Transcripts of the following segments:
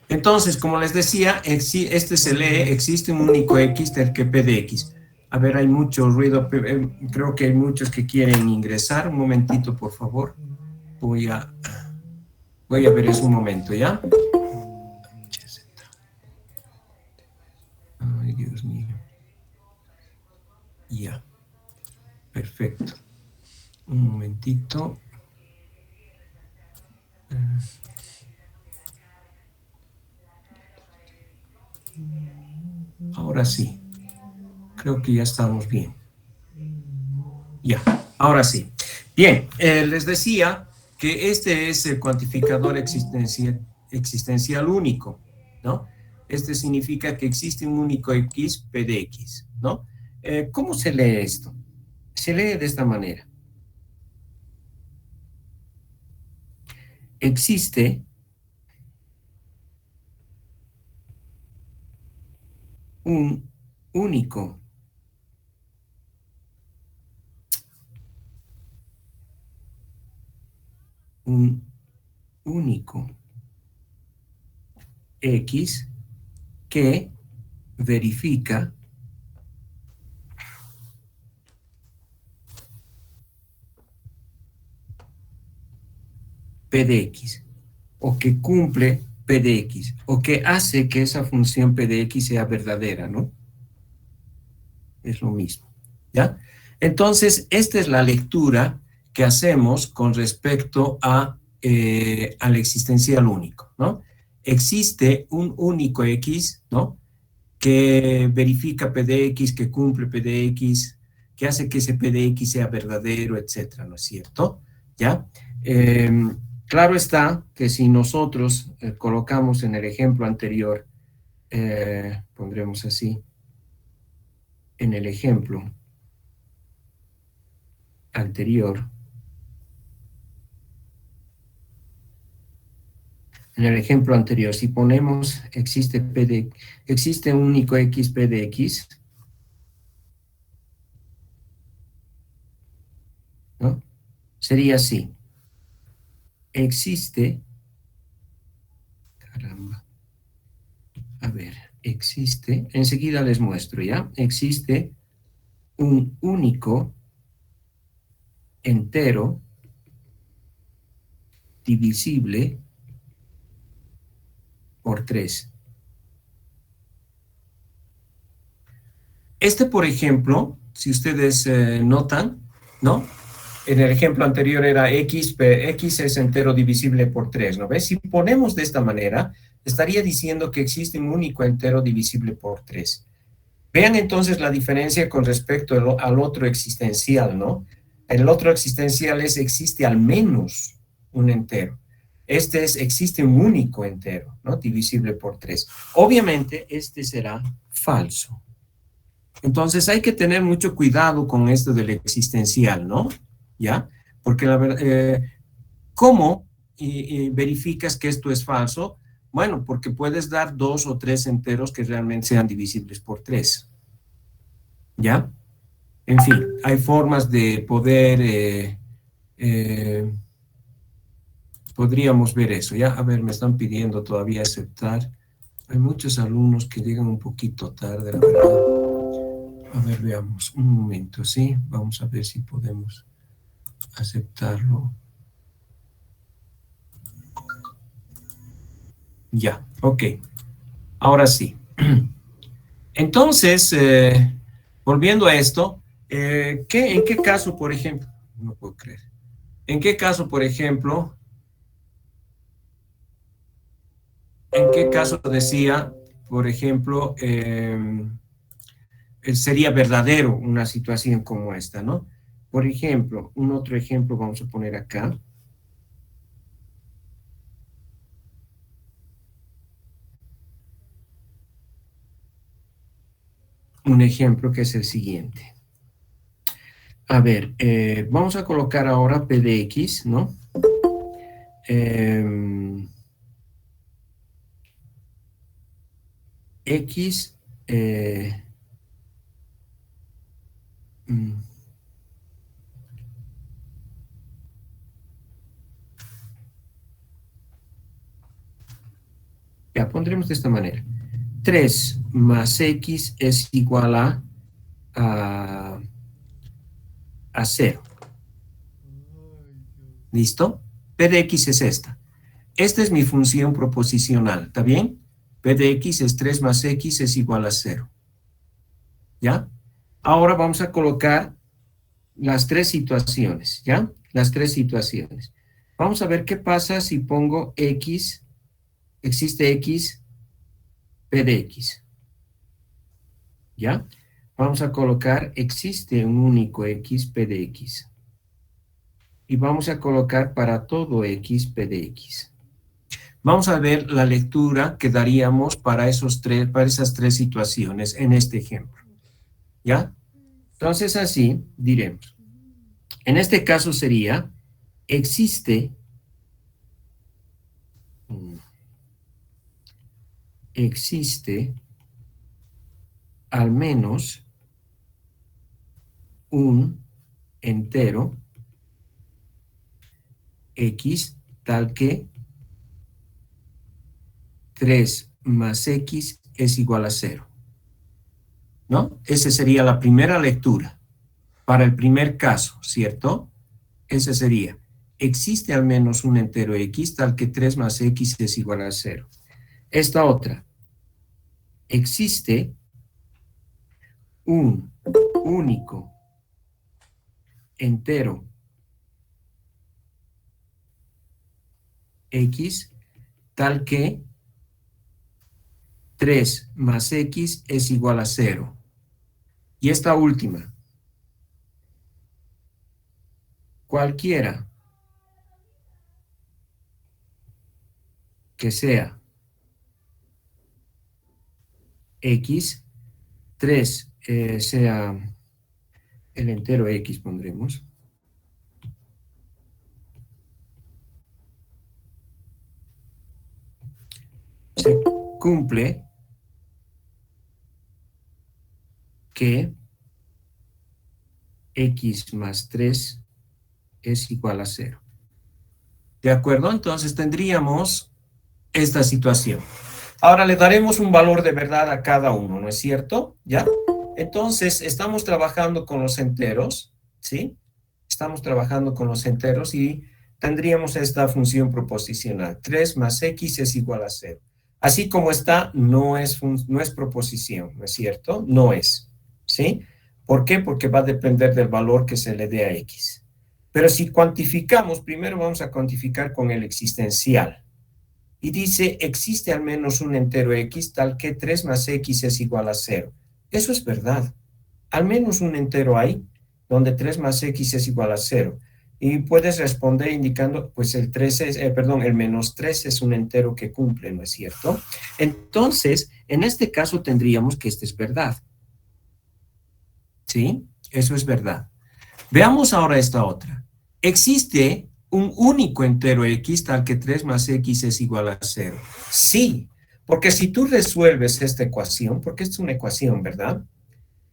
Entonces, como les decía, este se lee, existe un único X del que P de X. A ver, hay mucho ruido, creo que hay muchos que quieren ingresar. Un momentito, por favor. Voy a, voy a ver eso un momento, ¿ya? Ay, Dios mío. Ya, perfecto. Un momentito. Ahora sí, creo que ya estamos bien. Ya, ahora sí. Bien, les decía que este es el cuantificador existencial único, ¿no? Este significa que existe un único X, P de X, ¿no? ¿Cómo se lee esto? Se lee de esta manera. Existe un único, un único X que verifica P de X, o que cumple P de X, o que hace que esa función P de X sea verdadera, ¿no? Es lo mismo, ¿ya? Entonces, esta es la lectura que hacemos con respecto al existencial único, ¿no? Existe un único X, ¿no? Que verifica P de X, que cumple P de X, que hace que ese P de X sea verdadero, etcétera, ¿no es cierto? ¿Ya? Eh, claro está que si nosotros colocamos en el ejemplo anterior, pondremos así, en el ejemplo anterior, si ponemos existe un único X P de X, ¿no? Sería así. Existe, caramba, a ver, existe, enseguida les muestro, ¿ya? Existe un único entero divisible por 3. Este, por ejemplo, si ustedes notan, ¿no? En el ejemplo anterior era X, X es entero divisible por 3, ¿no ves? Si ponemos de esta manera, estaría diciendo que existe un único entero divisible por 3. Vean entonces la diferencia con respecto al otro existencial, ¿no? El otro existencial es existe al menos un entero. Este es existe un único entero, ¿no? Divisible por 3. Obviamente, este será falso. Entonces hay que tener mucho cuidado con esto del existencial, ¿no? ¿Ya? Porque la verdad, ¿cómo verificas que esto es falso? Bueno, porque puedes dar 2 o 3 enteros que realmente sean divisibles por 3, ¿ya? En fin, hay formas de poder, podríamos ver eso, ¿ya? A ver, me están pidiendo todavía aceptar. Hay muchos alumnos que llegan un poquito tarde, la verdad. A ver, veamos, un momento, ¿sí? Vamos a ver si podemos aceptarlo. Ya, ok. Ahora sí. Entonces, volviendo a esto, ¿en qué caso, por ejemplo? No puedo creer. ¿En qué caso, por ejemplo, en qué caso decía, por ejemplo, sería verdadero una situación como esta, ¿no? Por ejemplo, un otro ejemplo vamos a poner acá. Un ejemplo que es el siguiente. A ver, vamos a colocar ahora P de X, ¿no? Eh, X, mm, ya, ya, pondremos de esta manera. 3 más x es igual a 0. ¿Listo? P de x es esta. Esta es mi función proposicional, ¿está bien? P de x es 3 más x es igual a 0. ¿Ya? Ahora vamos a colocar las tres situaciones, ¿ya? Las tres situaciones. Vamos a ver qué pasa si pongo x, existe x, P de x. ¿Ya? Vamos a colocar existe un único x, P de x. Y vamos a colocar para todo x, P de x. Vamos a ver la lectura que daríamos para esas tres situaciones en este ejemplo. ¿Ya? Entonces así diremos. En este caso sería, existe al menos un entero x tal que 3 más x es igual a 0. ¿No? Esa sería la primera lectura para el primer caso, ¿cierto? Ese sería, existe al menos un entero x tal que 3 más x es igual a 0. Esta otra, existe un único entero x tal que 3 más x es igual a 0. Y esta última, cualquiera que sea x, 3 sea el entero x, pondremos. Se cumple que x más 3 es igual a 0. ¿De acuerdo? Entonces tendríamos esta situación. Ahora le daremos un valor de verdad a cada uno, ¿no es cierto? ¿Ya? Entonces estamos trabajando con los enteros, ¿sí? Estamos trabajando con los enteros y tendríamos esta función proposicional. 3 más x es igual a 0. Así como está, no es proposición, ¿no es cierto? No es, ¿sí? ¿Por qué? Porque va a depender del valor que se le dé a x. Pero si cuantificamos, primero vamos a cuantificar con el existencial. Y dice, existe al menos un entero x tal que 3 más x es igual a 0. Eso es verdad. Al menos un entero hay donde 3 más x es igual a 0. Y puedes responder indicando, pues el menos 3 es un entero que cumple, ¿no es cierto? Entonces, en este caso tendríamos que esta es verdad. ¿Sí? Eso es verdad. Veamos ahora esta otra. Existe un único entero x tal que 3 más x es igual a 0. Sí, porque si tú resuelves esta ecuación, porque esta es una ecuación, ¿verdad?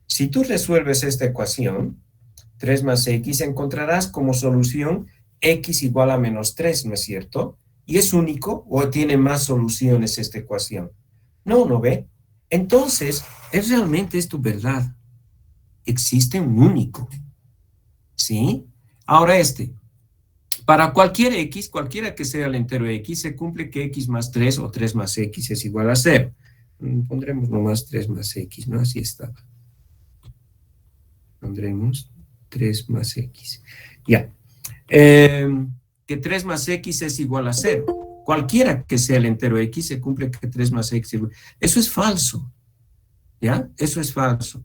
Si tú resuelves esta ecuación, 3 más x, encontrarás como solución x igual a menos 3, ¿no es cierto? ¿Y es único o tiene más soluciones esta ecuación? No, ¿no ve? Entonces, ¿es realmente esto verdad? Existe un único, ¿sí? Ahora para cualquier x, cualquiera que sea el entero x, se cumple que x más 3 o 3 más x es igual a 0. Pondremos nomás 3 más x, ¿no? Así estaba. Pondremos 3 más x. Ya. Que 3 más x es igual a 0. Cualquiera que sea el entero x, se cumple que 3 más x es igual. Eso es falso. ¿Ya? Eso es falso.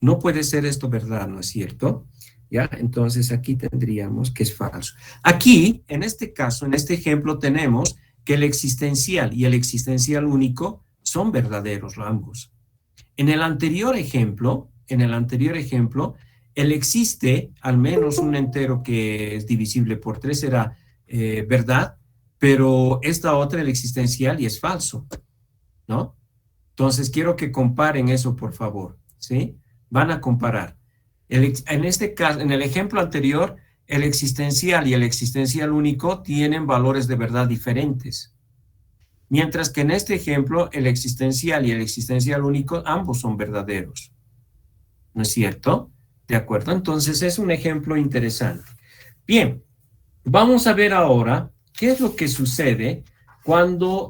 No puede ser esto verdad, ¿no es cierto? ¿Ya? Entonces aquí tendríamos que es falso. Aquí, en este caso, en este ejemplo, tenemos que el existencial y el existencial único son verdaderos ambos. En el anterior ejemplo, el existe al menos un entero que es divisible por 3 era verdad, pero esta otra, el existencial, y es falso, ¿no? Entonces quiero que comparen eso, por favor, ¿sí? Van a comparar. En este caso, en el ejemplo anterior, el existencial y el existencial único tienen valores de verdad diferentes. Mientras que en este ejemplo, el existencial y el existencial único, ambos son verdaderos. ¿No es cierto? ¿De acuerdo? Entonces es un ejemplo interesante. Bien, vamos a ver ahora qué es lo que sucede cuando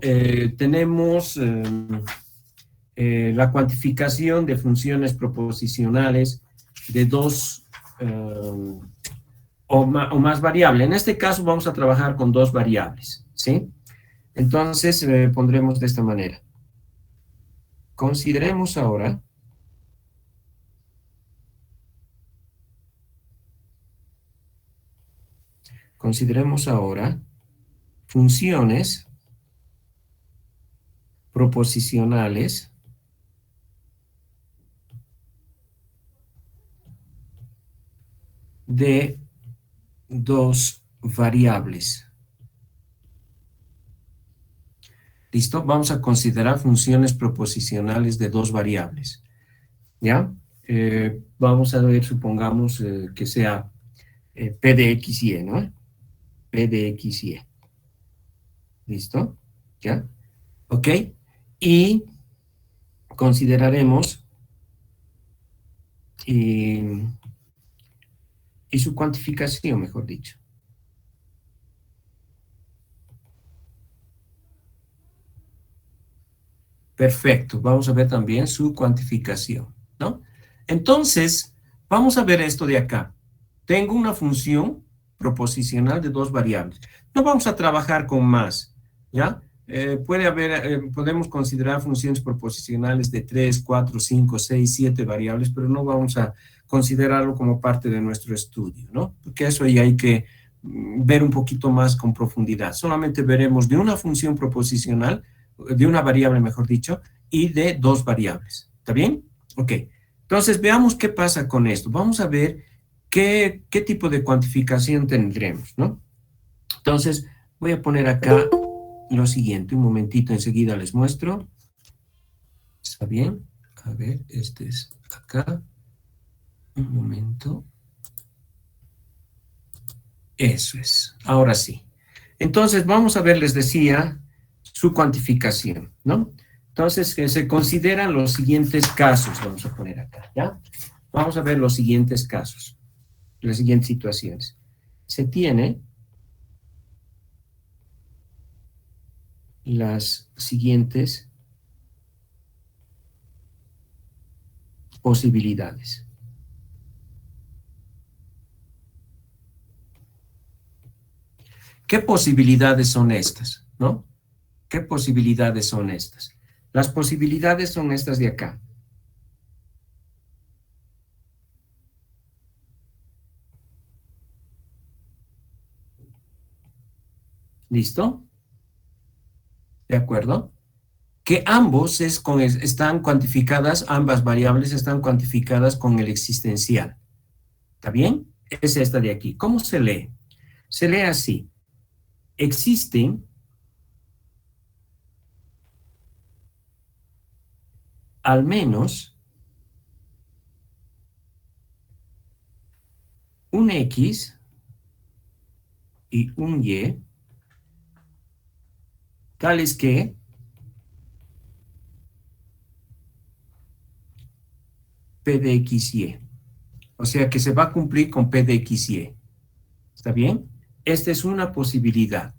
tenemos la cuantificación de funciones proposicionales de dos o más variables. En este caso vamos a trabajar con dos variables, ¿sí? Entonces pondremos de esta manera. Consideremos ahora funciones proposicionales de dos variables. ¿Listo? Vamos a considerar funciones proposicionales de dos variables. ¿Ya? Vamos a ver, supongamos que sea P de X y E, ¿no? P de X y E. ¿Listo? ¿Ya? ¿Ok? Y consideraremos y su cuantificación, mejor dicho. Perfecto, vamos a ver también su cuantificación, ¿no? Entonces, vamos a ver esto de acá. Tengo una función proposicional de dos variables. No vamos a trabajar con más, ¿ya? Podemos considerar funciones proposicionales de 3, 4, 5, 6, 7 variables, pero no vamos a considerarlo como parte de nuestro estudio, ¿no? Porque eso ya hay que ver un poquito más con profundidad. Solamente veremos de una función proposicional, de una variable, mejor dicho, y de dos variables. ¿Está bien? Ok. Entonces, veamos qué pasa con esto. Vamos a ver qué tipo de cuantificación tendremos, ¿no? Entonces, voy a poner acá lo siguiente. Un momentito, enseguida les muestro. ¿Está bien? A ver, este es acá. Un momento. Eso es. Ahora sí. Entonces, vamos a ver, les decía, su cuantificación, ¿no? Entonces, que se consideran los siguientes casos, vamos a poner acá, ¿ya? Vamos a ver los siguientes casos, las siguientes situaciones. Se tiene las siguientes posibilidades. ¿Qué posibilidades son estas, no? ¿Qué posibilidades son estas? Las posibilidades son estas de acá. ¿Listo? ¿De acuerdo? Que están cuantificadas, ambas variables están cuantificadas con el existencial. ¿Está bien? Es esta de aquí. ¿Cómo se lee? Se lee así. Existen al menos un X y un Y, tales que P de X y Y. O sea que se va a cumplir con P de X y Y. ¿Está bien? Esta es una posibilidad.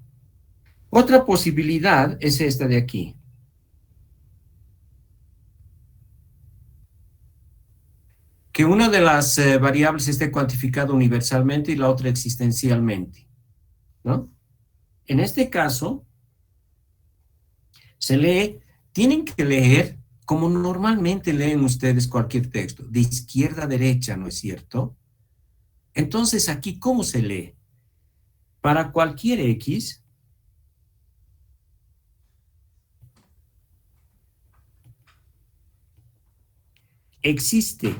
Otra posibilidad es esta de aquí. Que una de las variables esté cuantificada universalmente y la otra existencialmente, ¿no? En este caso, tienen que leer como normalmente leen ustedes cualquier texto, de izquierda a derecha, ¿no es cierto? Entonces, aquí, ¿cómo se lee? Para cualquier X, existe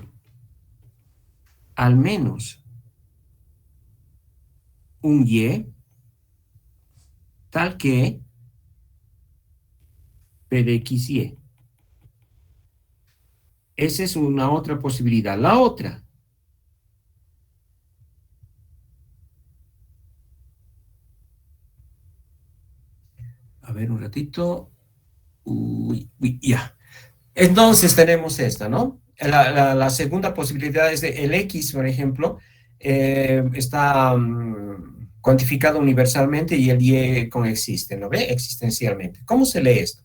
al menos un Y tal que P de X, Y. Esa es una otra posibilidad. La otra, a ver un ratito. ratito. Uy, ya. Entonces tenemos esta, ¿no? La segunda posibilidad es el X, por ejemplo, está cuantificado universalmente y el Y coexiste, ¿no ve? Existencialmente. ¿Cómo se lee esto?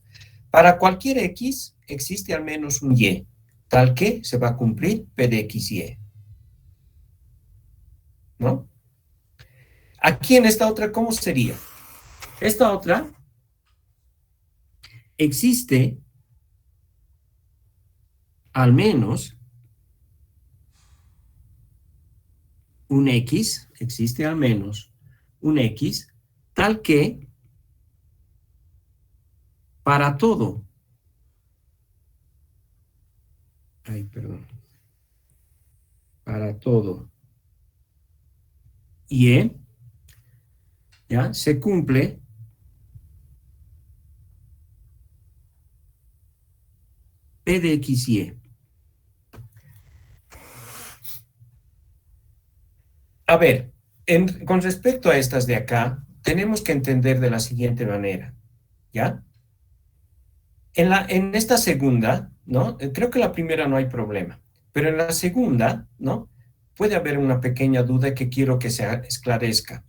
Para cualquier X existe al menos un Y, tal que se va a cumplir P de XY, ¿no? Aquí en esta otra, ¿cómo sería? Esta otra existe al menos un X, existe al menos un X, tal que para todo, para todo Y, ¿ya? Se cumple P de XY. A ver, con respecto a estas de acá, tenemos que entender de la siguiente manera, ¿ya? En esta segunda, ¿no? Creo que la primera no hay problema, pero en la segunda, ¿no? Puede haber una pequeña duda que quiero que se esclarezca.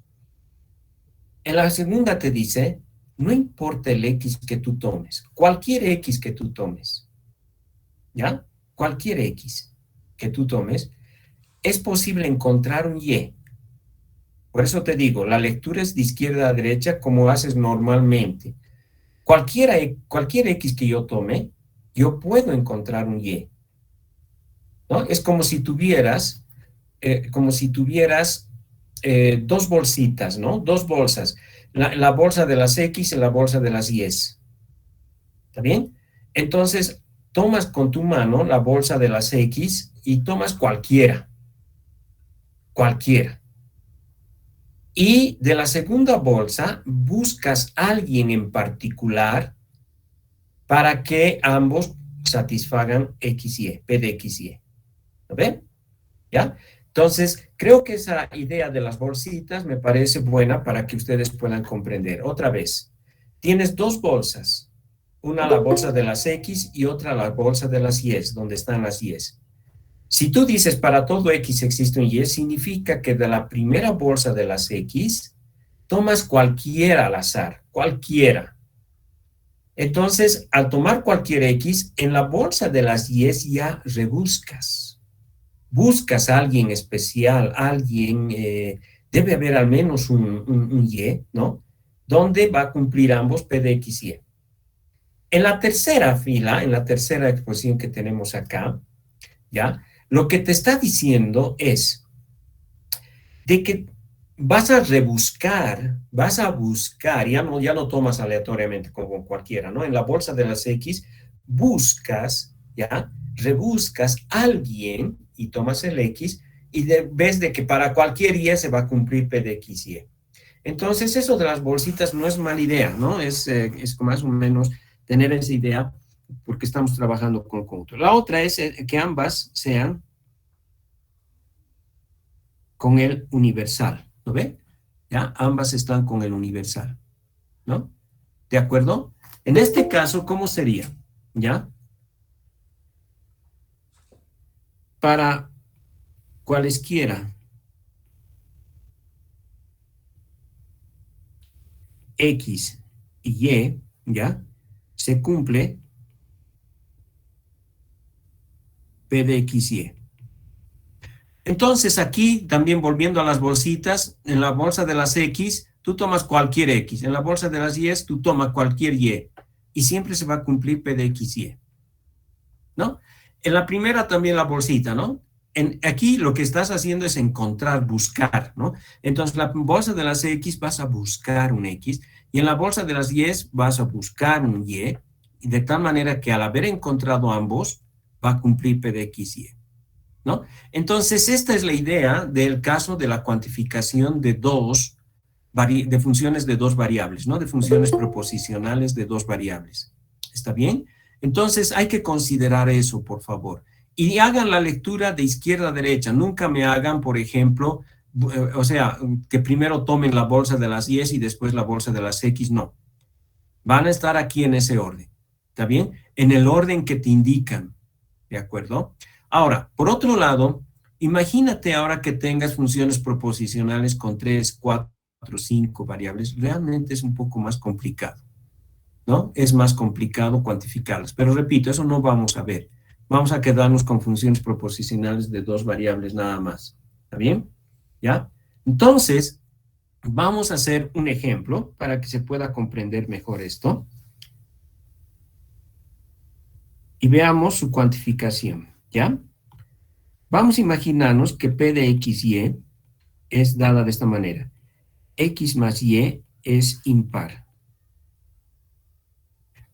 En la segunda te dice, no importa el X que tú tomes, cualquier X que tú tomes, ¿ya? Cualquier X que tú tomes, es posible encontrar un Y. Por eso te digo, la lectura es de izquierda a derecha como haces normalmente. Cualquier X que yo tome, yo puedo encontrar un Y, ¿no? Es como si tuvieras dos bolsitas, ¿no? Dos bolsas. La bolsa de las X y la bolsa de las Y. ¿Está bien? Entonces, tomas con tu mano la bolsa de las X y tomas cualquiera. Cualquiera. Y de la segunda bolsa, buscas a alguien en particular para que ambos satisfagan XY, P de XY. ¿Lo ven? ¿Ya? Entonces, creo que esa idea de las bolsitas me parece buena para que ustedes puedan comprender. Otra vez, tienes dos bolsas, una la bolsa de las X y otra la bolsa de las Y, donde están las Y. Si tú dices para todo X existe un Y, significa que de la primera bolsa de las X, tomas cualquiera al azar, cualquiera. Entonces, al tomar cualquier X, en la bolsa de las Y ya rebuscas. Buscas a alguien especial, alguien, debe haber al menos un Y, ¿no? Donde va a cumplir ambos P de X y Y. En la tercera fila, en la tercera exposición que tenemos acá, ¿ya? Lo que te está diciendo es de que vas a buscar, ya no tomas aleatoriamente como cualquiera, ¿no? En la bolsa de las X, buscas, ¿ya? Rebuscas a alguien y tomas el X y ves de que para cualquier Y se va a cumplir P de X y Y. Entonces, eso de las bolsitas no es mala idea, ¿no? Es más o menos tener esa idea porque estamos trabajando con conjunto. La otra es que ambas sean con el universal, ¿no ve? ¿Ya? Ambas están con el universal, ¿no? ¿De acuerdo? En este caso, ¿cómo sería? ¿Ya? Para cualesquiera X y Y, ¿ya? Se cumple P de X y Y. Entonces, aquí también volviendo a las bolsitas, en la bolsa de las X, tú tomas cualquier X. En la bolsa de las Y, tú tomas cualquier Y. Y siempre se va a cumplir P de X y Y, ¿no? En la primera también la bolsita, ¿no? Aquí lo que estás haciendo es encontrar, buscar, ¿no? Entonces, la bolsa de las X vas a buscar un X y en la bolsa de las Y vas a buscar un Y, y de tal manera que al haber encontrado ambos, va a cumplir P de X y Y, ¿no? Entonces, esta es la idea del caso de la cuantificación de funciones de dos variables, ¿no? De funciones proposicionales de dos variables. ¿Está bien? Entonces, hay que considerar eso, por favor. Y hagan la lectura de izquierda a derecha. Nunca me hagan, por ejemplo, o sea, que primero tomen la bolsa de las Y y después la bolsa de las X. No. Van a estar aquí en ese orden, ¿está bien? En el orden que te indican, ¿de acuerdo? Ahora, por otro lado, imagínate ahora que tengas funciones proposicionales con 3, 4, 5 variables. Realmente es un poco más complicado, ¿no? Es más complicado cuantificarlas. Pero repito, eso no vamos a ver. Vamos a quedarnos con funciones proposicionales de 2 variables nada más. ¿Está bien? ¿Ya? Entonces, vamos a hacer un ejemplo para que se pueda comprender mejor esto. Y veamos su cuantificación, ¿ya? Vamos a imaginarnos que P de X, Y es dada de esta manera. X más Y es impar.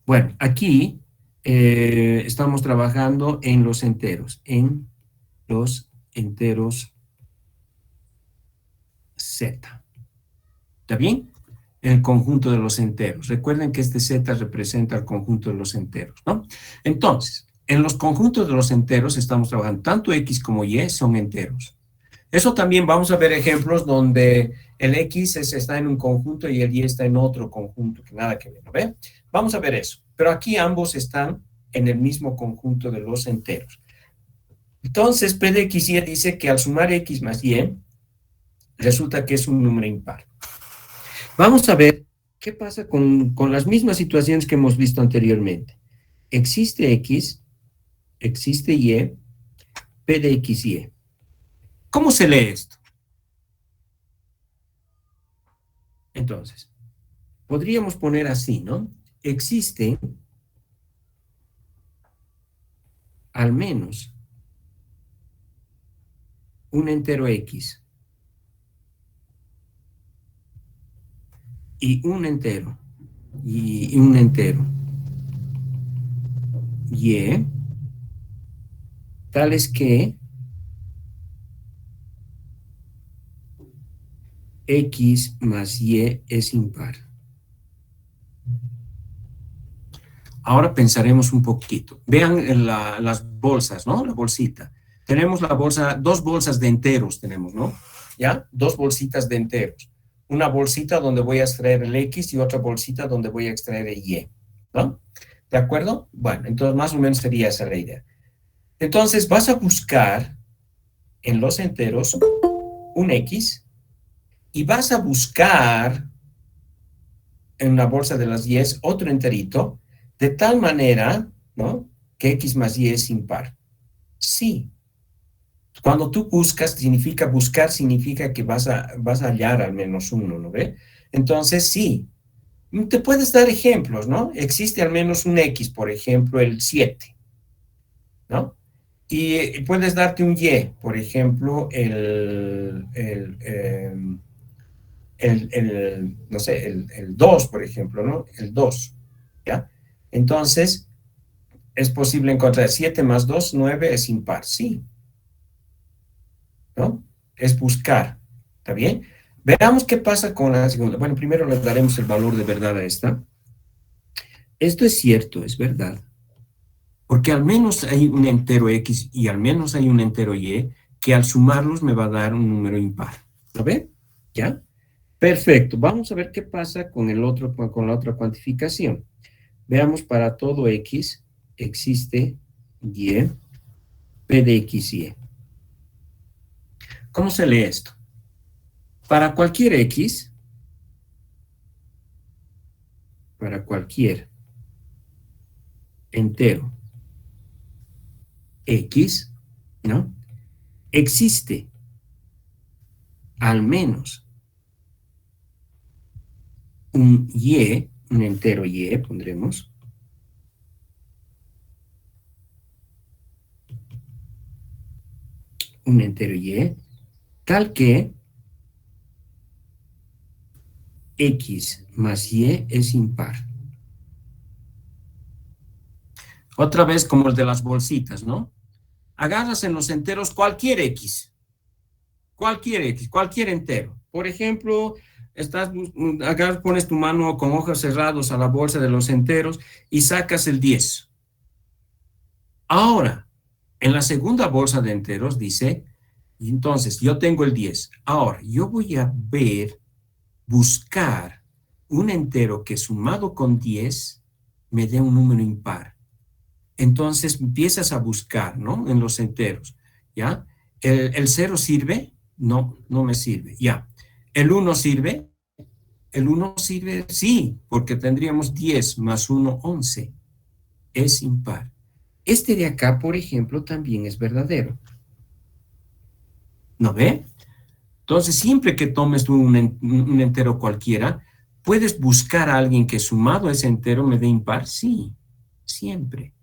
Bueno, aquí estamos trabajando en los enteros Z. ¿Está bien? El conjunto de los enteros. Recuerden que este Z representa el conjunto de los enteros, ¿no? Entonces, en los conjuntos de los enteros estamos trabajando, tanto X como Y son enteros. Eso también vamos a ver ejemplos donde el X está en un conjunto y el Y está en otro conjunto, que nada que ver, ¿no ve? Vamos a ver eso. Pero aquí ambos están en el mismo conjunto de los enteros. Entonces, P de X, Y dice que al sumar X más Y, resulta que es un número impar. Vamos a ver qué pasa con las mismas situaciones que hemos visto anteriormente. Existe X, existe Y, P de X, Y. ¿Cómo se lee esto? Entonces, podríamos poner así, ¿no? Existe al menos un entero X y un entero Y, tales que X más Y es impar. Ahora pensaremos un poquito. Vean en las bolsas, ¿no? La bolsita. Tenemos la bolsa, 2 bolsas de enteros tenemos, ¿no? ¿Ya? 2 bolsitas de enteros. Una bolsita donde voy a extraer el X y otra bolsita donde voy a extraer el Y, ¿no? ¿De acuerdo? Bueno, entonces más o menos sería esa la idea. Entonces vas a buscar en los enteros un X y vas a buscar en una bolsa de las Y otro enterito, de tal manera, ¿no?, que X más Y es impar. Sí. Cuando tú buscas, buscar significa que vas a hallar al menos uno, ¿no ve? Entonces, sí. Te puedes dar ejemplos, ¿no? Existe al menos un X, por ejemplo, el 7, ¿no? Y puedes darte un Y, por ejemplo, no sé, el 2, por ejemplo, ¿no? El 2, ¿ya? Entonces, es posible encontrar 7 más 2, 9 es impar, sí, ¿no? Es buscar, ¿está bien? Veamos qué pasa con la segunda. Bueno, primero le daremos el valor de verdad a esta. Esto es cierto, es verdad, porque al menos hay un entero X y al menos hay un entero Y que al sumarlos me va a dar un número impar, ¿lo ve? ¿Ya? Perfecto. Vamos a ver qué pasa con con la otra cuantificación. Veamos, para todo X existe Y, P de X, Y. ¿Cómo se lee esto? Para cualquier X, para cualquier entero X, ¿no? Existe al menos un Y, un entero Y, pondremos, un entero Y, tal que X más Y es impar. Otra vez como el de las bolsitas, ¿no? Agarras en los enteros cualquier X, cualquier entero. Por ejemplo, pones tu mano con ojos cerrados a la bolsa de los enteros y sacas el 10. Ahora, en la segunda bolsa de enteros dice, entonces yo tengo el 10. Ahora, yo voy a buscar un entero que sumado con 10 me dé un número impar. Entonces empiezas a buscar, ¿no? En los enteros, ¿ya? ¿El 0 sirve? No, no me sirve, ya. ¿El 1 sirve? El 1 sirve, sí, porque tendríamos 10 más 1, 11. Es impar. Este de acá, por ejemplo, también es verdadero. ¿No ve? Entonces, siempre que tomes tú un entero cualquiera, ¿puedes buscar a alguien que sumado a ese entero me dé impar? Sí, siempre,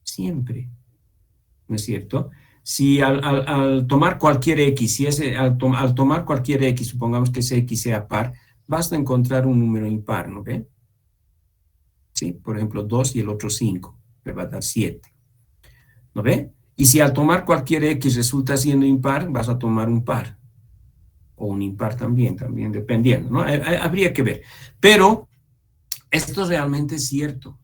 siempre. ¿No es cierto? Si al tomar cualquier X, si ese, al tomar cualquier X, supongamos que ese X sea par, basta encontrar un número impar, ¿no ve? ¿Sí? Por ejemplo, 2 y el otro 5, me va a dar 7, ¿no ve? Y si al tomar cualquier X resulta siendo impar, vas a tomar un par, o un impar también dependiendo, ¿no? Habría que ver. Pero esto realmente es cierto,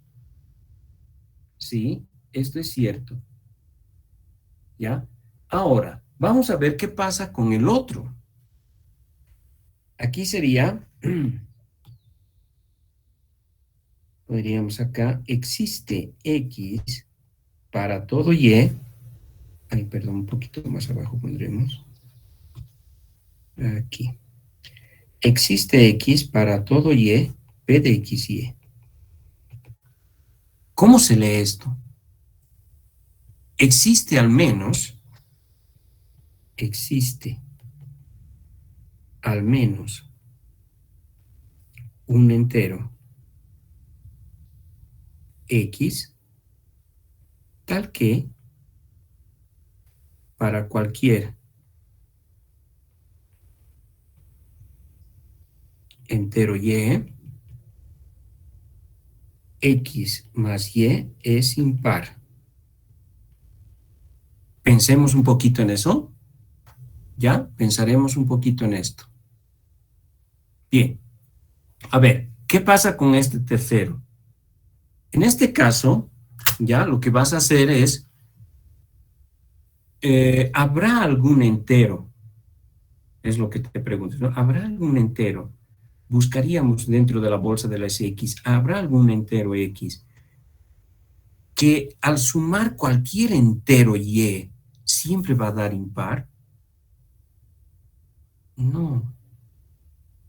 ¿sí? Esto es cierto, ¿ya? Ahora, vamos a ver qué pasa con el otro. Aquí sería, podríamos acá, existe X para todo Y. Ay, perdón, un poquito más abajo pondremos. Aquí. Existe X para todo Y, P de X y Y. ¿Cómo se lee esto? Existe al menos un entero X tal que para cualquier entero Y, X más Y es impar. Pensemos un poquito en eso. ¿Ya? Pensaremos un poquito en esto. Bien. A ver, ¿qué pasa con este tercero? En este caso, ya lo que vas a hacer es, ¿habrá algún entero? Es lo que te pregunto, ¿no? ¿Habrá algún entero? Buscaríamos dentro de la bolsa de las X, ¿habrá algún entero X que al sumar cualquier entero Y siempre va a dar impar? No,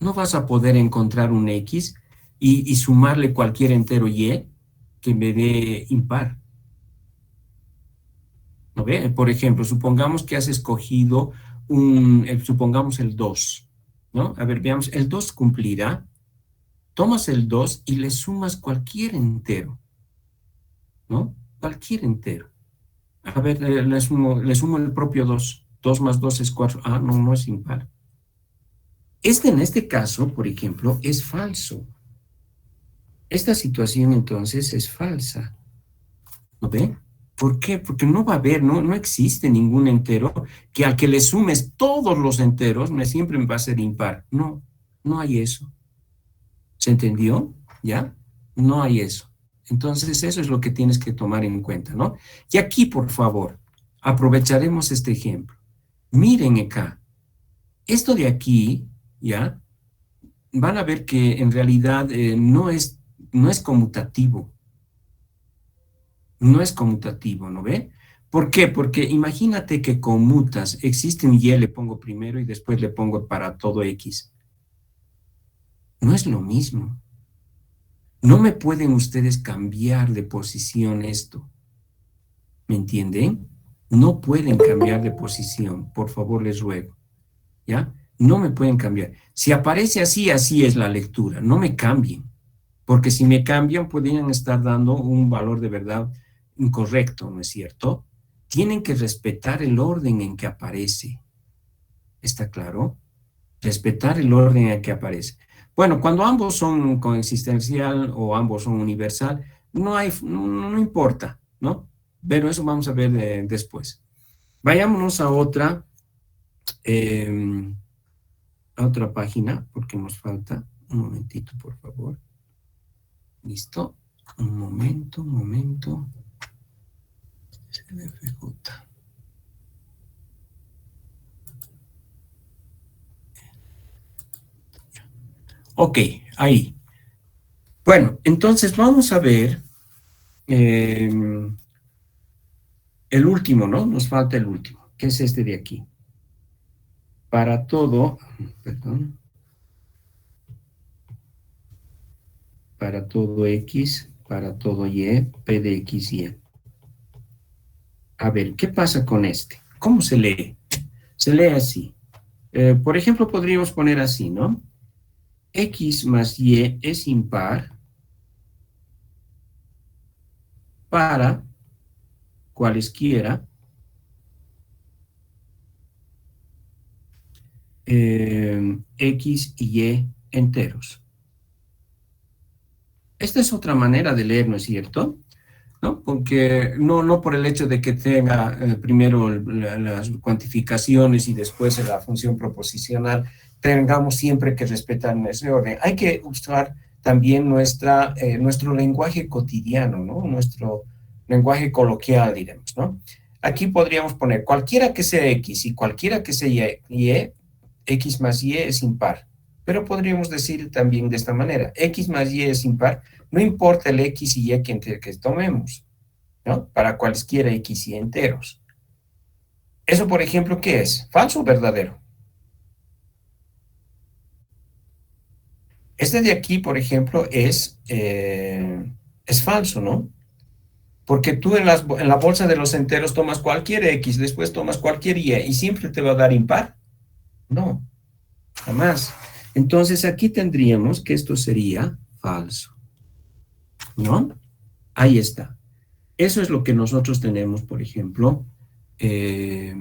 no vas a poder encontrar un X y sumarle cualquier entero Y que me dé impar. ¿No ve? Por ejemplo, supongamos que has escogido supongamos el 2, ¿no? A ver, veamos, el 2 cumplirá. Tomas el 2 y le sumas cualquier entero, ¿no? Cualquier entero. A ver, le sumo el propio 2. 2 más 2 es 4. Ah, no, no es impar. En este caso, por ejemplo, es falso. Esta situación entonces es falsa. ¿No ve? ¿Por qué? Porque no va a haber, no existe ningún entero que al que le sumes todos los enteros siempre me va a ser impar. No, no hay eso. ¿Se entendió? ¿Ya? No hay eso. Entonces eso es lo que tienes que tomar en cuenta, ¿no? Y aquí, por favor, aprovecharemos este ejemplo. Miren acá. Esto de aquí, ¿ya? Van a ver que en realidad no es conmutativo. No es conmutativo, ¿no ve? ¿Por qué? Porque imagínate que conmutas, existe un Y, le pongo primero y después le pongo para todo X. No es lo mismo. No me pueden ustedes cambiar de posición esto. ¿Me entienden? No pueden cambiar de posición, por favor les ruego. ¿Ya? No me pueden cambiar. Si aparece así, así es la lectura. No me cambien. Porque si me cambian, podrían estar dando un valor de verdad incorrecto, ¿no es cierto? Tienen que respetar el orden en que aparece. ¿Está claro? Respetar el orden en que aparece. Bueno, cuando ambos son coexistencial o ambos son universal, no importa, ¿no? Pero eso vamos a ver después. Vayámonos eh, a otra página, porque nos falta un momentito, por favor. ¿Listo? Un momento, un momento. CFJ. Ok, Ahí. Bueno, entonces vamos a ver eh, el último, ¿no? Nos falta el último, que es este de aquí. Para todo, perdón, para todo X, para todo Y, P de X, Y. A ver, ¿qué pasa con este? ¿Cómo se lee? Se lee así. Por ejemplo, podríamos poner así, ¿no? X más Y es impar para cualesquiera X y Y enteros. Esta es otra manera de leer, ¿no es cierto? ¿No? Porque no por el hecho de que tenga primero las cuantificaciones y después la función proposicional, tengamos siempre que respetar ese orden. Hay que usar también nuestro lenguaje cotidiano, ¿no? Nuestro lenguaje coloquial, diremos, ¿no? Aquí podríamos poner cualquiera que sea X y cualquiera que sea Y, X más Y es impar. Pero podríamos decir también de esta manera, X más Y es impar, no importa el X y Y que tomemos, ¿no? Para cualesquiera X y enteros. Eso, por ejemplo, ¿qué es? ¿Falso o verdadero? Este de aquí, por ejemplo, es falso, ¿no? Porque tú en la bolsa de los enteros tomas cualquier X, después tomas cualquier Y siempre te va a dar impar. No, jamás. Entonces aquí tendríamos que esto sería falso, ¿no? Ahí está. Eso es lo que nosotros tenemos, por ejemplo, eh,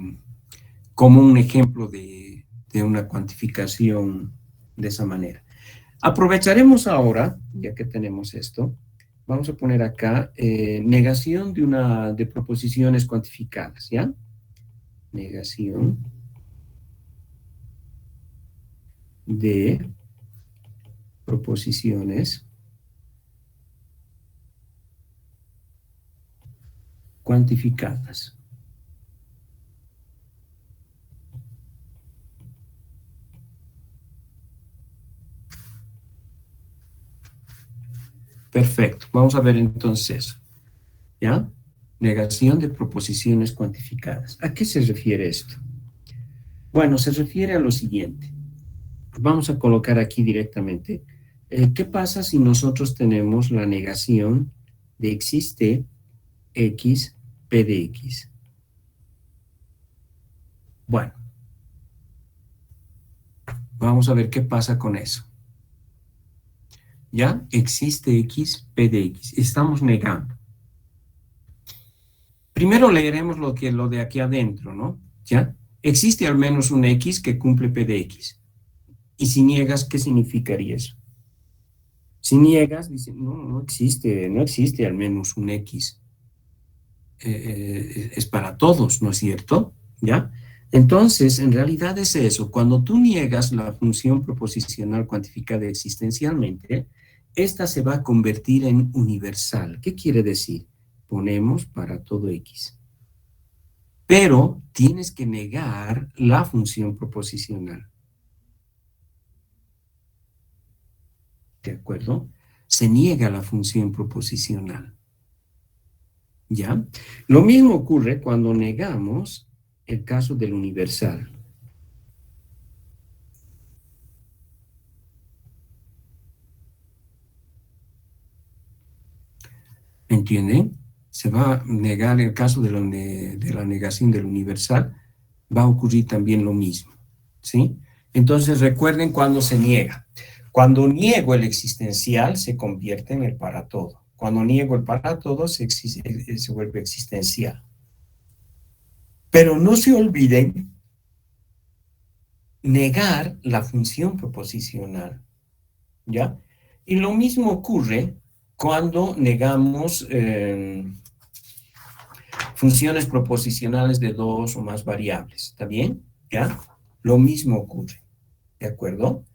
como un ejemplo de una cuantificación de esa manera. Aprovecharemos ahora, ya que tenemos esto, vamos a poner acá negación de proposiciones cuantificadas, ¿ya? Negación de proposiciones cuantificadas. Perfecto. Vamos a ver entonces, ¿ya? Negación de proposiciones cuantificadas. ¿A qué se refiere esto? Bueno, se refiere a lo siguiente. Vamos a colocar aquí directamente. ¿Qué pasa si nosotros tenemos la negación de existe X, P de X? Bueno, vamos a ver qué pasa con eso. ¿Ya? Existe X, P de X. Estamos negando. Primero leeremos lo de aquí adentro, ¿no? ¿Ya? Existe al menos un X que cumple P de X. Y si niegas, ¿qué significaría eso? Si niegas, dice, no existe al menos un X. Es para todos, ¿no es cierto? ¿Ya? Entonces, en realidad es eso. Cuando tú niegas la función proposicional cuantificada existencialmente, esta se va a convertir en universal. ¿Qué quiere decir? Ponemos para todo X. Pero tienes que negar la función proposicional. ¿De acuerdo? Se niega la función proposicional. ¿Ya? Lo mismo ocurre cuando negamos el caso del universal. ¿Entienden? Se va a negar el caso de la negación del universal, va a ocurrir también lo mismo, ¿sí? Entonces recuerden cuando se niega. Cuando niego el existencial, se convierte en el para todo. Cuando niego el para todo, se vuelve existencial. Pero no se olviden negar la función proposicional, ¿ya? Y lo mismo ocurre cuando negamos funciones proposicionales de dos o más variables. ¿Está bien? ¿Ya? Lo mismo ocurre. ¿De acuerdo?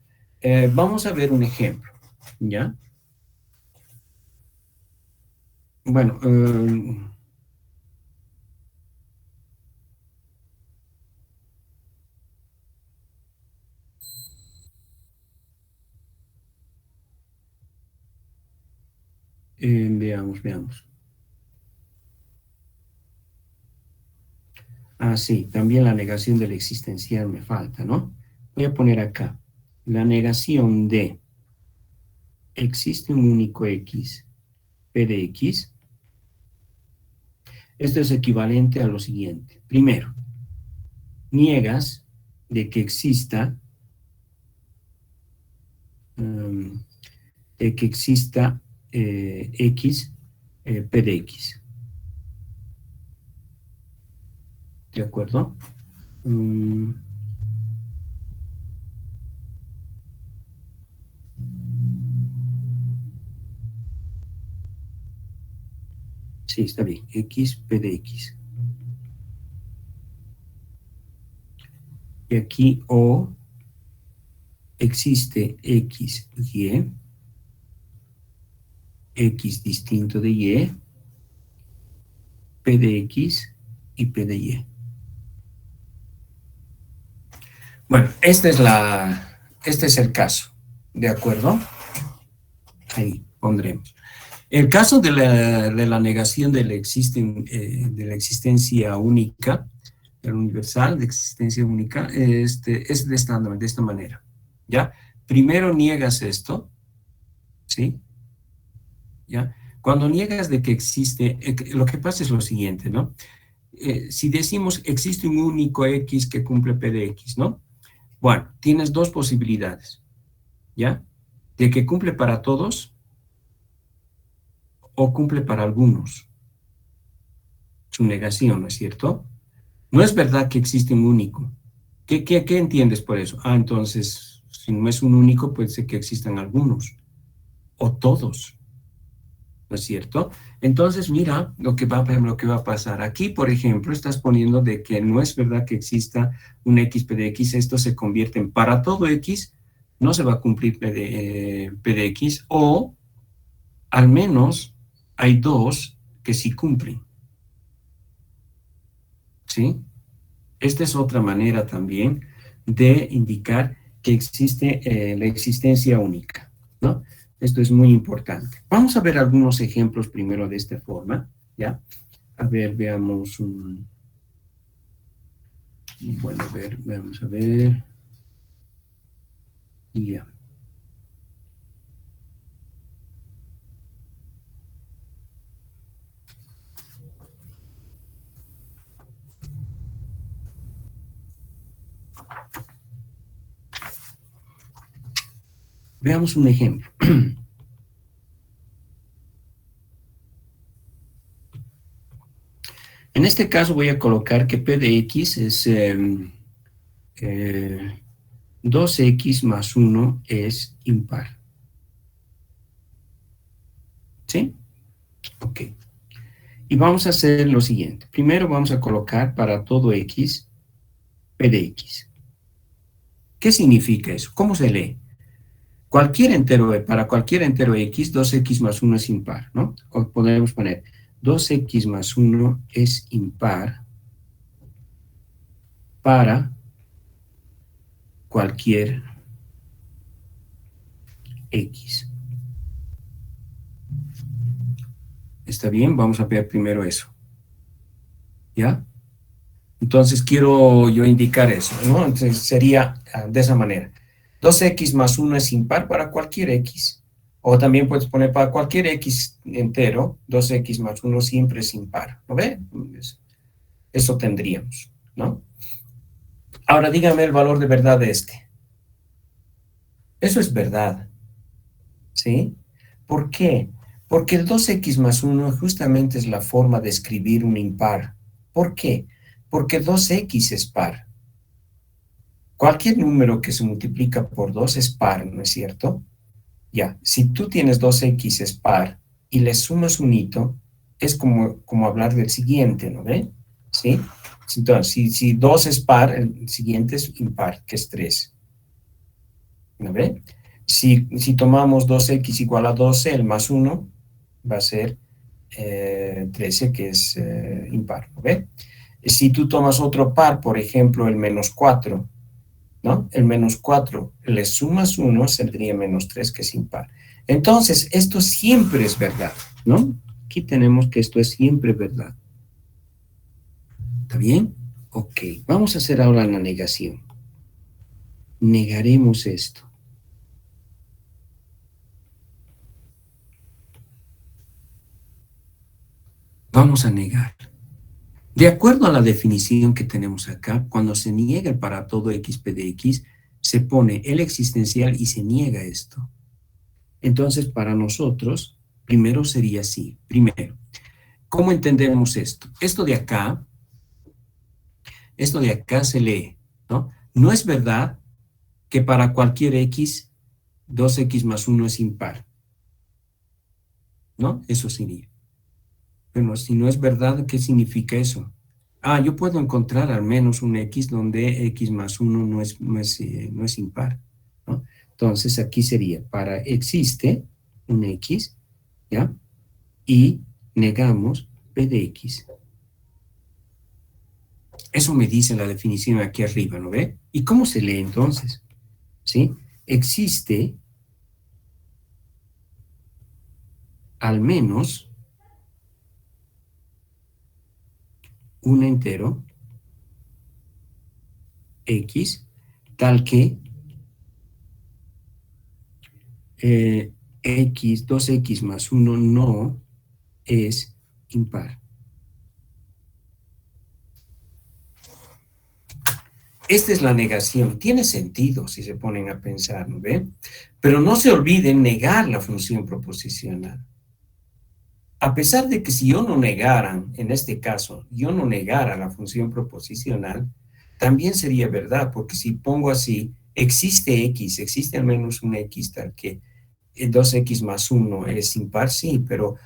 Vamos a ver un ejemplo. ¿Ya? Bueno, Veamos. Ah, sí, también la negación del existencial me falta, ¿no? Voy a poner acá, la negación de existe un único X, P de X. Esto es equivalente a lo siguiente. Primero, niegas de que exista X, P de X. ¿De acuerdo? Sí, está bien. X, P de X. Y aquí O existe X, Y, X distinto de Y, P de X y P de Y. Bueno, este es el caso, ¿de acuerdo? Ahí pondremos. El caso de la negación de la existencia única, el universal de existencia única, es de esta manera, ¿ya? Primero niegas esto, ¿sí? ¿Ya? Cuando niegas de que existe, lo que pasa es lo siguiente, ¿no? Si decimos existe un único X que cumple P de X, ¿no? Bueno, tienes dos posibilidades, ¿ya? De que cumple para todos o cumple para algunos. Su negación, ¿no es cierto? No es verdad que existe un único. ¿Qué entiendes por eso? Ah, entonces, si no es un único, puede ser que existan algunos o todos, ¿no es cierto? Entonces, mira lo que va a pasar. Aquí, por ejemplo, estás poniendo de que no es verdad que exista un X, P de X. Esto se convierte en para todo X, no se va a cumplir P de X, o al menos hay dos que sí cumplen. ¿Sí? Esta es otra manera también de indicar que existe la existencia única, ¿no? Esto es muy importante. Vamos a ver algunos ejemplos primero de esta forma, ¿ya? A ver, veamos bueno, vamos a ver. Ya. Veamos un ejemplo. En este caso voy a colocar que P de X es 2X más 1 es impar. ¿Sí? Ok. Y vamos a hacer lo siguiente. Primero vamos a colocar para todo X, P de X. ¿Qué significa eso? ¿Cómo se lee? Para cualquier entero X, 2X más 1 es impar, ¿no? O podemos poner 2X más 1 es impar para cualquier X. ¿Está bien? Vamos a ver primero eso. ¿Ya? Entonces quiero yo indicar eso, ¿no? Entonces sería de esa manera. 2X más 1 es impar para cualquier X. O también puedes poner para cualquier X entero, 2X más 1 siempre es impar. ¿No ve? Eso tendríamos, ¿no? Ahora dígame el valor de verdad de este. Eso es verdad, ¿sí? ¿Por qué? Porque el 2X más 1 justamente es la forma de escribir un impar. ¿Por qué? Porque 2X es par. Cualquier número que se multiplica por 2 es par, ¿no es cierto? Ya, si tú tienes 2X es par y le sumas un hito, es como hablar del siguiente, ¿no ve? ¿Sí? Entonces, si 2 es par, el siguiente es impar, que es 3. ¿No ve? Si tomamos 2X igual a 12, el más 1 va a ser 13, que es impar, ¿no ve? Si tú tomas otro par, por ejemplo, el menos 4, ¿no? El menos 4, le sumas 1, saldría menos 3, que es impar. Entonces, esto siempre es verdad, ¿no? Aquí tenemos que esto es siempre verdad. ¿Está bien? Ok, vamos a hacer ahora la negación. Negaremos esto. Vamos a negar. De acuerdo a la definición que tenemos acá, cuando se niega el para todo x p de x, se pone el existencial y se niega esto. Entonces, para nosotros, primero sería así. Primero, ¿cómo entendemos esto? Esto de acá se lee, ¿no? No es verdad que para cualquier x, 2x más 1 es impar, ¿no? Eso sería. Bueno, si no es verdad, ¿qué significa eso? Ah, yo puedo encontrar al menos un x donde x más 1 no es impar, ¿no? Entonces, aquí sería, para existe un x, ¿ya? Y negamos p de x. Eso me dice la definición aquí arriba, ¿no ve? ¿Y cómo se lee entonces? ¿Sí? Existe al menos un entero x tal que x, 2x más 1 no es impar. Esta es la negación. Tiene sentido si se ponen a pensar, ¿no ven? Pero no se olviden negar la función proposicional. A pesar de que si yo no negara, en este caso, yo no negara la función proposicional, también sería verdad, porque si pongo así, existe x, existe al menos un x tal que 2x más 1 es impar, sí, pero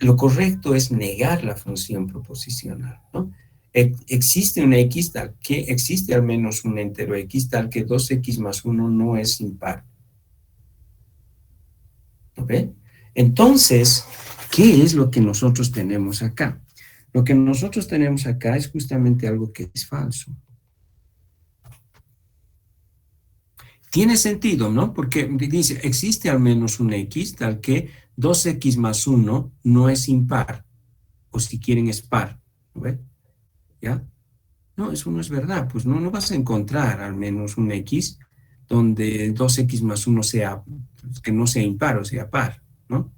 lo correcto es negar la función proposicional, ¿no? Existe un x tal que existe al menos un entero x tal que 2x más 1 no es impar. ¿No ve? Entonces, ¿qué es lo que nosotros tenemos acá? Lo que nosotros tenemos acá es justamente algo que es falso. Tiene sentido, ¿no? Porque dice, existe al menos un x tal que 2x más 1 no es impar, o si quieren es par, ¿no ve? ¿Ya? No, eso no es verdad, pues no vas a encontrar al menos un x donde 2x más 1 sea, que no sea impar o sea par, ¿no?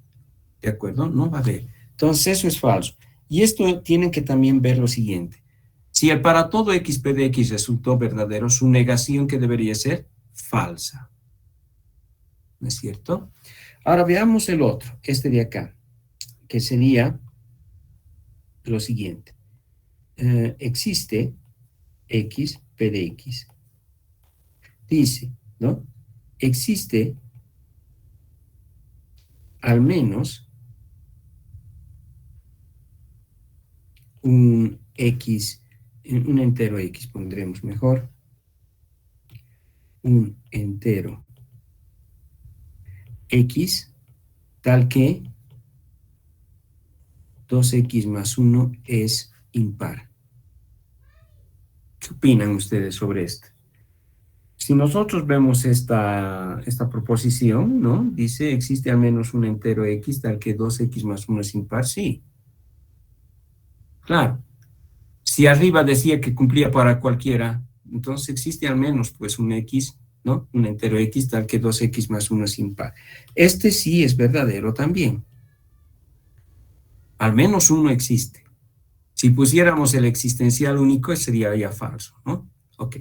¿De acuerdo? No va a haber. Entonces eso es falso. Y esto tienen que también ver lo siguiente. Si el para todo x p de x resultó verdadero, su negación que debería ser falsa. ¿No es cierto? Ahora veamos el otro, este de acá, que sería lo siguiente. Existe x p de x. Dice, ¿no? Existe al menos un x, un entero x, pondremos mejor, un entero x, tal que 2x más 1 es impar. ¿Qué opinan ustedes sobre esto? Si nosotros vemos esta proposición, ¿no? Dice, existe al menos un entero x tal que 2x más 1 es impar, sí. Claro. Si arriba decía que cumplía para cualquiera, entonces existe al menos pues un x, ¿no? Un entero x tal que 2x más 1 es impar. Este sí es verdadero también. Al menos uno existe. Si pusiéramos el existencial único, sería ya falso, ¿no? Ok.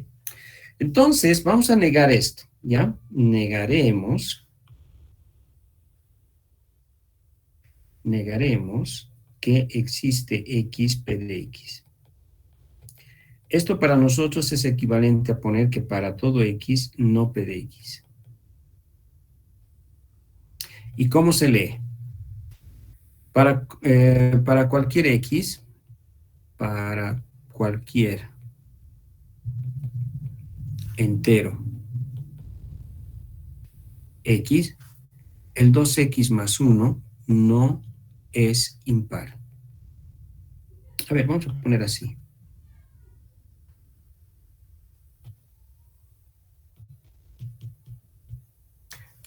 Entonces, vamos a negar esto, ¿ya? Negaremos que existe x p de x. Esto para nosotros es equivalente a poner que para todo x no p de x. ¿Y cómo se lee? Para cualquier x, para cualquier entero x, el 2x más 1 no es impar. A ver, vamos a poner así.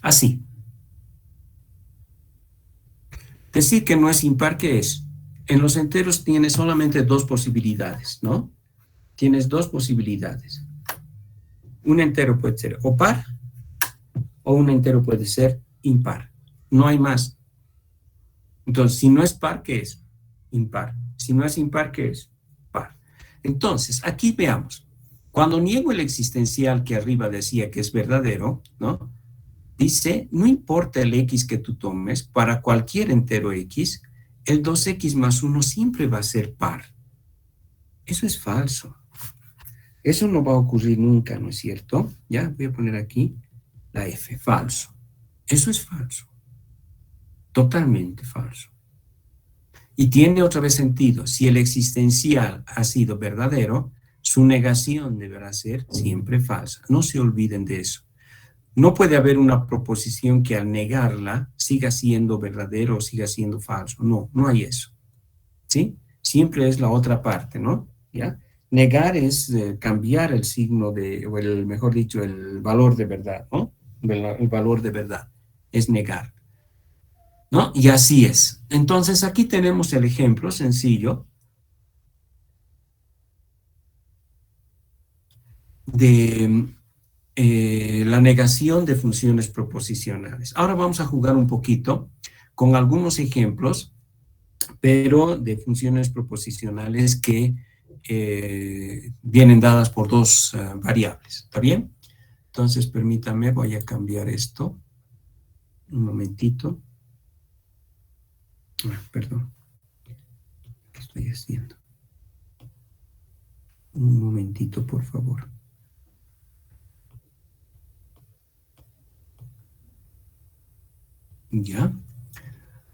Así. Decir que no es impar, ¿qué es? En los enteros tienes solamente dos posibilidades, ¿no? Tienes dos posibilidades. Un entero puede ser o par o un entero puede ser impar. No hay más. Entonces, si no es par, ¿qué es? Impar. Si no es impar, ¿qué es? Par. Entonces, aquí veamos. Cuando niego el existencial que arriba decía que es verdadero, ¿no? Dice, no importa el x que tú tomes, para cualquier entero x, el 2x más 1 siempre va a ser par. Eso es falso. Eso no va a ocurrir nunca, ¿no es cierto? Ya, voy a poner aquí la f, falso. Eso es falso. Totalmente falso. Y tiene otra vez sentido. Si el existencial ha sido verdadero, su negación deberá ser siempre falsa. No se olviden de eso. No puede haber una proposición que al negarla siga siendo verdadero o siga siendo falso. No, no hay eso. ¿Sí? Siempre es la otra parte, ¿no? ¿Ya? Negar es cambiar el signo de, o el, mejor dicho, el valor de verdad, ¿no? El valor de verdad es negar, ¿no? Y así es. Entonces, aquí tenemos el ejemplo sencillo de la negación de funciones proposicionales. Ahora vamos a jugar un poquito con algunos ejemplos, pero de funciones proposicionales que vienen dadas por dos variables. ¿Está bien? Entonces, permítame, voy a cambiar esto. Un momentito. Perdón. ¿Qué estoy haciendo? Un momentito, por favor. Ya.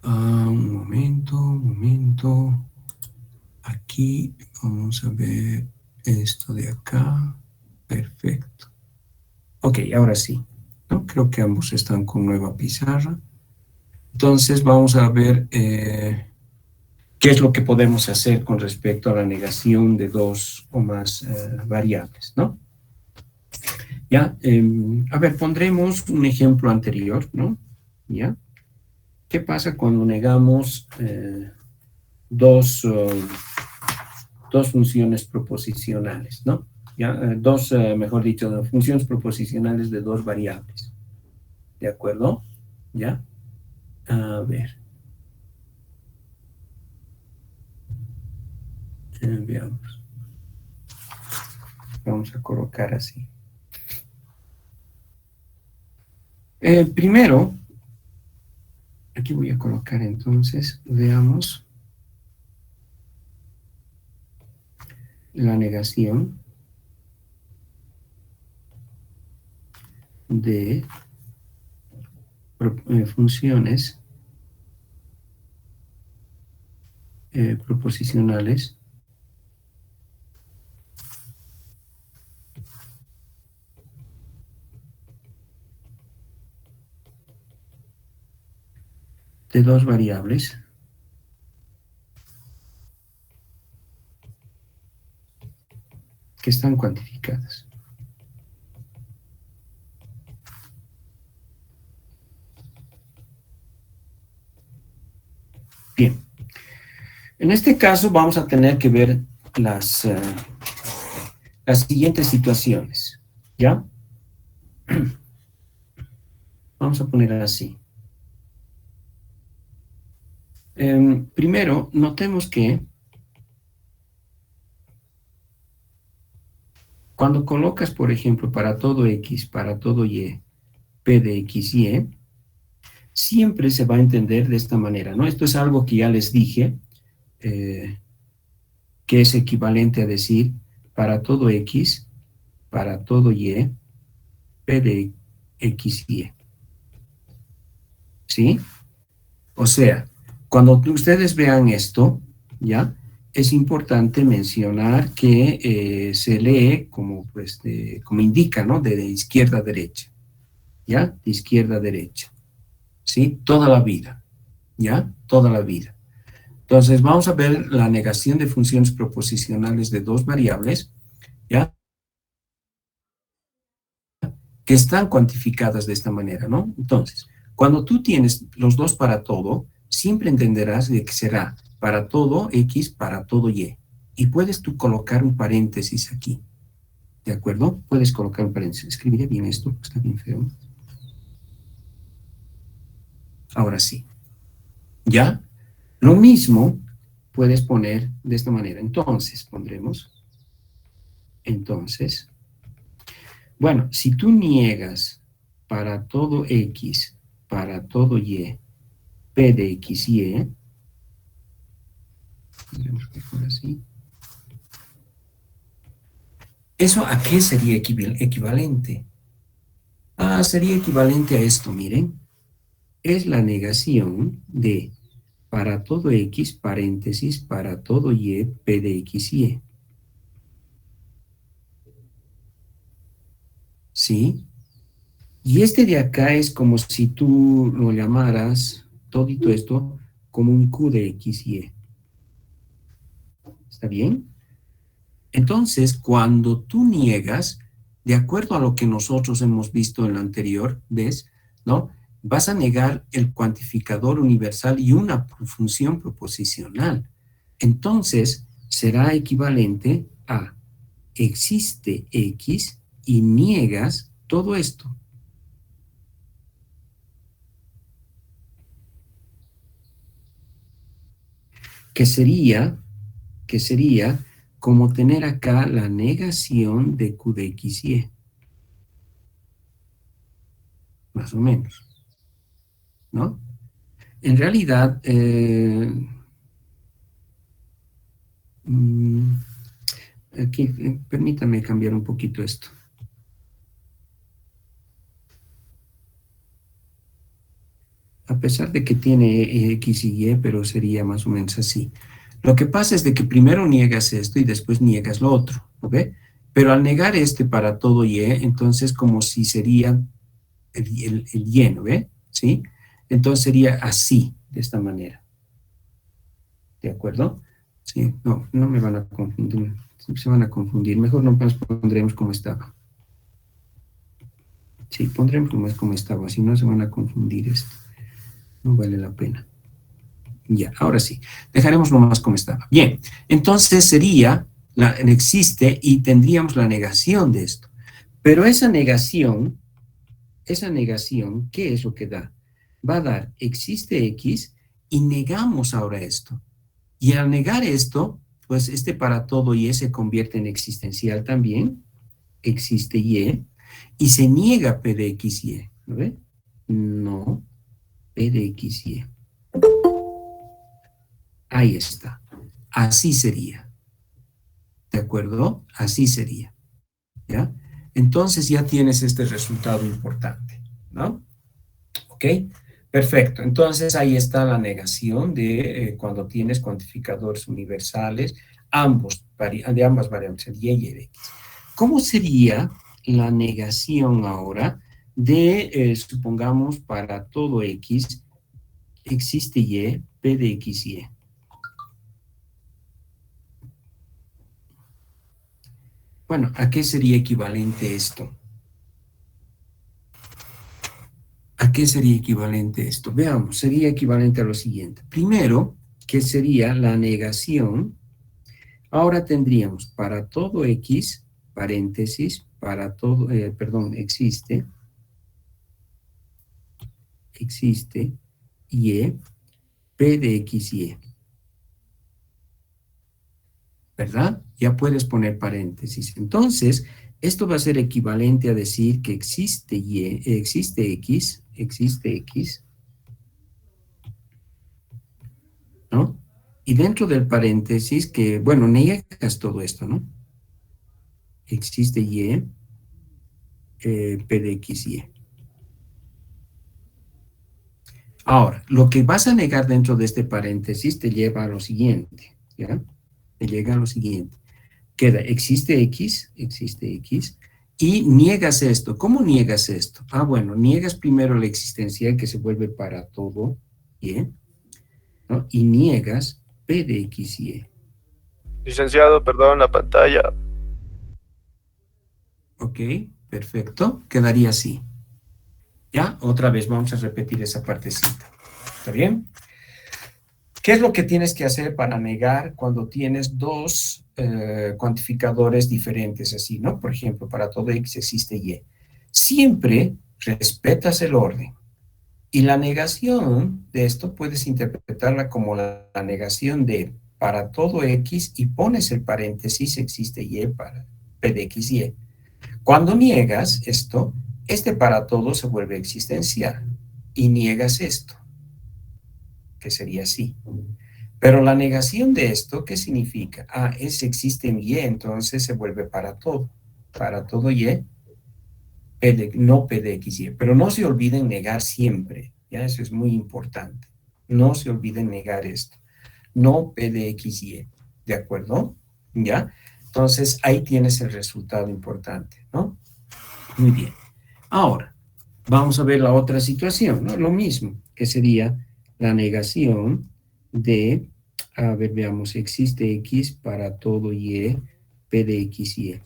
Un momento. Aquí vamos a ver esto de acá. Perfecto. Ok, ahora sí, ¿no? Creo que ambos están con nueva pizarra. Entonces vamos a ver qué es lo que podemos hacer con respecto a la negación de dos o más variables, ¿no? Ya, a ver, pondremos un ejemplo anterior, ¿no? ¿Ya? ¿Qué pasa cuando negamos dos funciones proposicionales, ¿no? ¿Ya? Mejor dicho, funciones proposicionales de dos variables. ¿De acuerdo? ¿Ya? A ver. Veamos. Vamos a colocar así. Primero, aquí voy a colocar entonces, veamos la negación de funciones proposicionales de dos variables que están cuantificadas. Bien. En este caso vamos a tener que ver las siguientes situaciones, ¿ya? Vamos a poner así. Primero, notemos que cuando colocas, por ejemplo, para todo x, para todo y, p de x, y, siempre se va a entender de esta manera, ¿no? Esto es algo que ya les dije, que es equivalente a decir para todo x, para todo y, p de x, y. ¿Sí? O sea, cuando ustedes vean esto, ¿ya? Es importante mencionar que se lee como, pues, como indica, ¿no? De izquierda a derecha, ¿ya? De izquierda a derecha, ¿sí? Toda la vida, ¿ya? Toda la vida. Entonces, vamos a ver la negación de funciones proposicionales de dos variables, ¿ya? Que están cuantificadas de esta manera, ¿no? Entonces, cuando tú tienes los dos para todo, siempre entenderás de que será para todo X, para todo Y. Y puedes tú colocar un paréntesis aquí. ¿De acuerdo? Puedes colocar un paréntesis. Escribiré bien esto, está bien feo. Ahora sí. ¿Ya? Lo mismo puedes poner de esta manera. Entonces, pondremos. Entonces, bueno, si tú niegas para todo X, para todo Y, P de X, Y, pondremos mejor así. ¿Eso a qué sería equivalente? Sería equivalente a esto, miren. Es la negación de para todo X, paréntesis, para todo Y, P de X, Y. ¿Sí? Y este de acá es como si tú lo llamaras, todito esto, como un Q de X, Y. ¿Está bien? Entonces, cuando tú niegas, de acuerdo a lo que nosotros hemos visto en lo anterior, ¿ves? ¿No? Vas a negar el cuantificador universal y una función proposicional. Entonces, será equivalente a existe X y niegas todo esto. Que sería como tener acá la negación de Q de X, Y. Más o menos, ¿no? En realidad, aquí, permítame cambiar un poquito esto. A pesar de que tiene X y Y, pero sería más o menos así. Lo que pasa es de que primero niegas esto y después niegas lo otro, ¿ok? Pero al negar este para todo Y, entonces como si sería el Y, ¿no ve? ¿Sí? Entonces sería así, de esta manera. ¿De acuerdo? Sí, no me van a confundir. Se van a confundir. Mejor no nos pondremos como estaba. Sí, pondremos como estaba, si no se van a confundir esto. No vale la pena. Ya, ahora sí. Dejaremos nomás como estaba. Bien, entonces sería, existe y tendríamos la negación de esto. Pero esa negación, ¿qué es lo que da? Va a dar existe X y negamos ahora esto. Y al negar esto, pues este para todo Y se convierte en existencial también, existe y se niega P de X, Y, ¿no ve? No, P de X, Y. Ahí está. Así sería. ¿De acuerdo? Así sería. ¿Ya? Entonces ya tienes este resultado importante, ¿no? ¿Ok? Perfecto. Entonces ahí está la negación de cuando tienes cuantificadores universales, de ambas variables, el Y y el X. ¿Cómo sería la negación ahora de, supongamos, para todo X, existe Y, P de X, Y? Bueno, ¿a qué sería equivalente esto? ¿A qué sería equivalente esto? Veamos, sería equivalente a lo siguiente. Primero, que sería la negación. Ahora tendríamos para todo X, paréntesis, para todo, perdón, existe, Y, P de X, Y. ¿Verdad? Ya puedes poner paréntesis. Entonces, esto va a ser equivalente a decir que existe Y, existe X, ¿no? Y dentro del paréntesis que, bueno, niegas todo esto, ¿no? Existe Y, P de X, Y. Ahora, lo que vas a negar dentro de este paréntesis te lleva a lo siguiente, ¿ya? Te llega a lo siguiente. Queda, existe X, y niegas esto. ¿Cómo niegas esto? Bueno, niegas primero la existencia que se vuelve para todo Y, ¿no? Y niegas P de X, Y. Licenciado, perdón, la pantalla. Ok, perfecto. Quedaría así. ¿Ya? Otra vez vamos a repetir esa partecita. ¿Está bien? ¿Qué es lo que tienes que hacer para negar cuando tienes dos cuantificadores diferentes así, ¿no? Por ejemplo, para todo X existe Y. Siempre respetas el orden. Y la negación de esto puedes interpretarla como la negación de para todo X y pones el paréntesis existe Y para P de X, Y. Cuando niegas esto, este para todo se vuelve existencial y niegas esto, que sería así. Pero la negación de esto, ¿qué significa? Ah, existe en Y, entonces se vuelve para todo Y, no P de X, Y. Pero no se olviden negar siempre, ¿ya? Eso es muy importante. No se olviden negar esto. No P de X, Y, ¿de acuerdo? ¿Ya? Entonces, ahí tienes el resultado importante, ¿no? Muy bien. Ahora, vamos a ver la otra situación, ¿no? Lo mismo, que sería la negación de, a ver, veamos, existe X para todo Y, P de X, Y.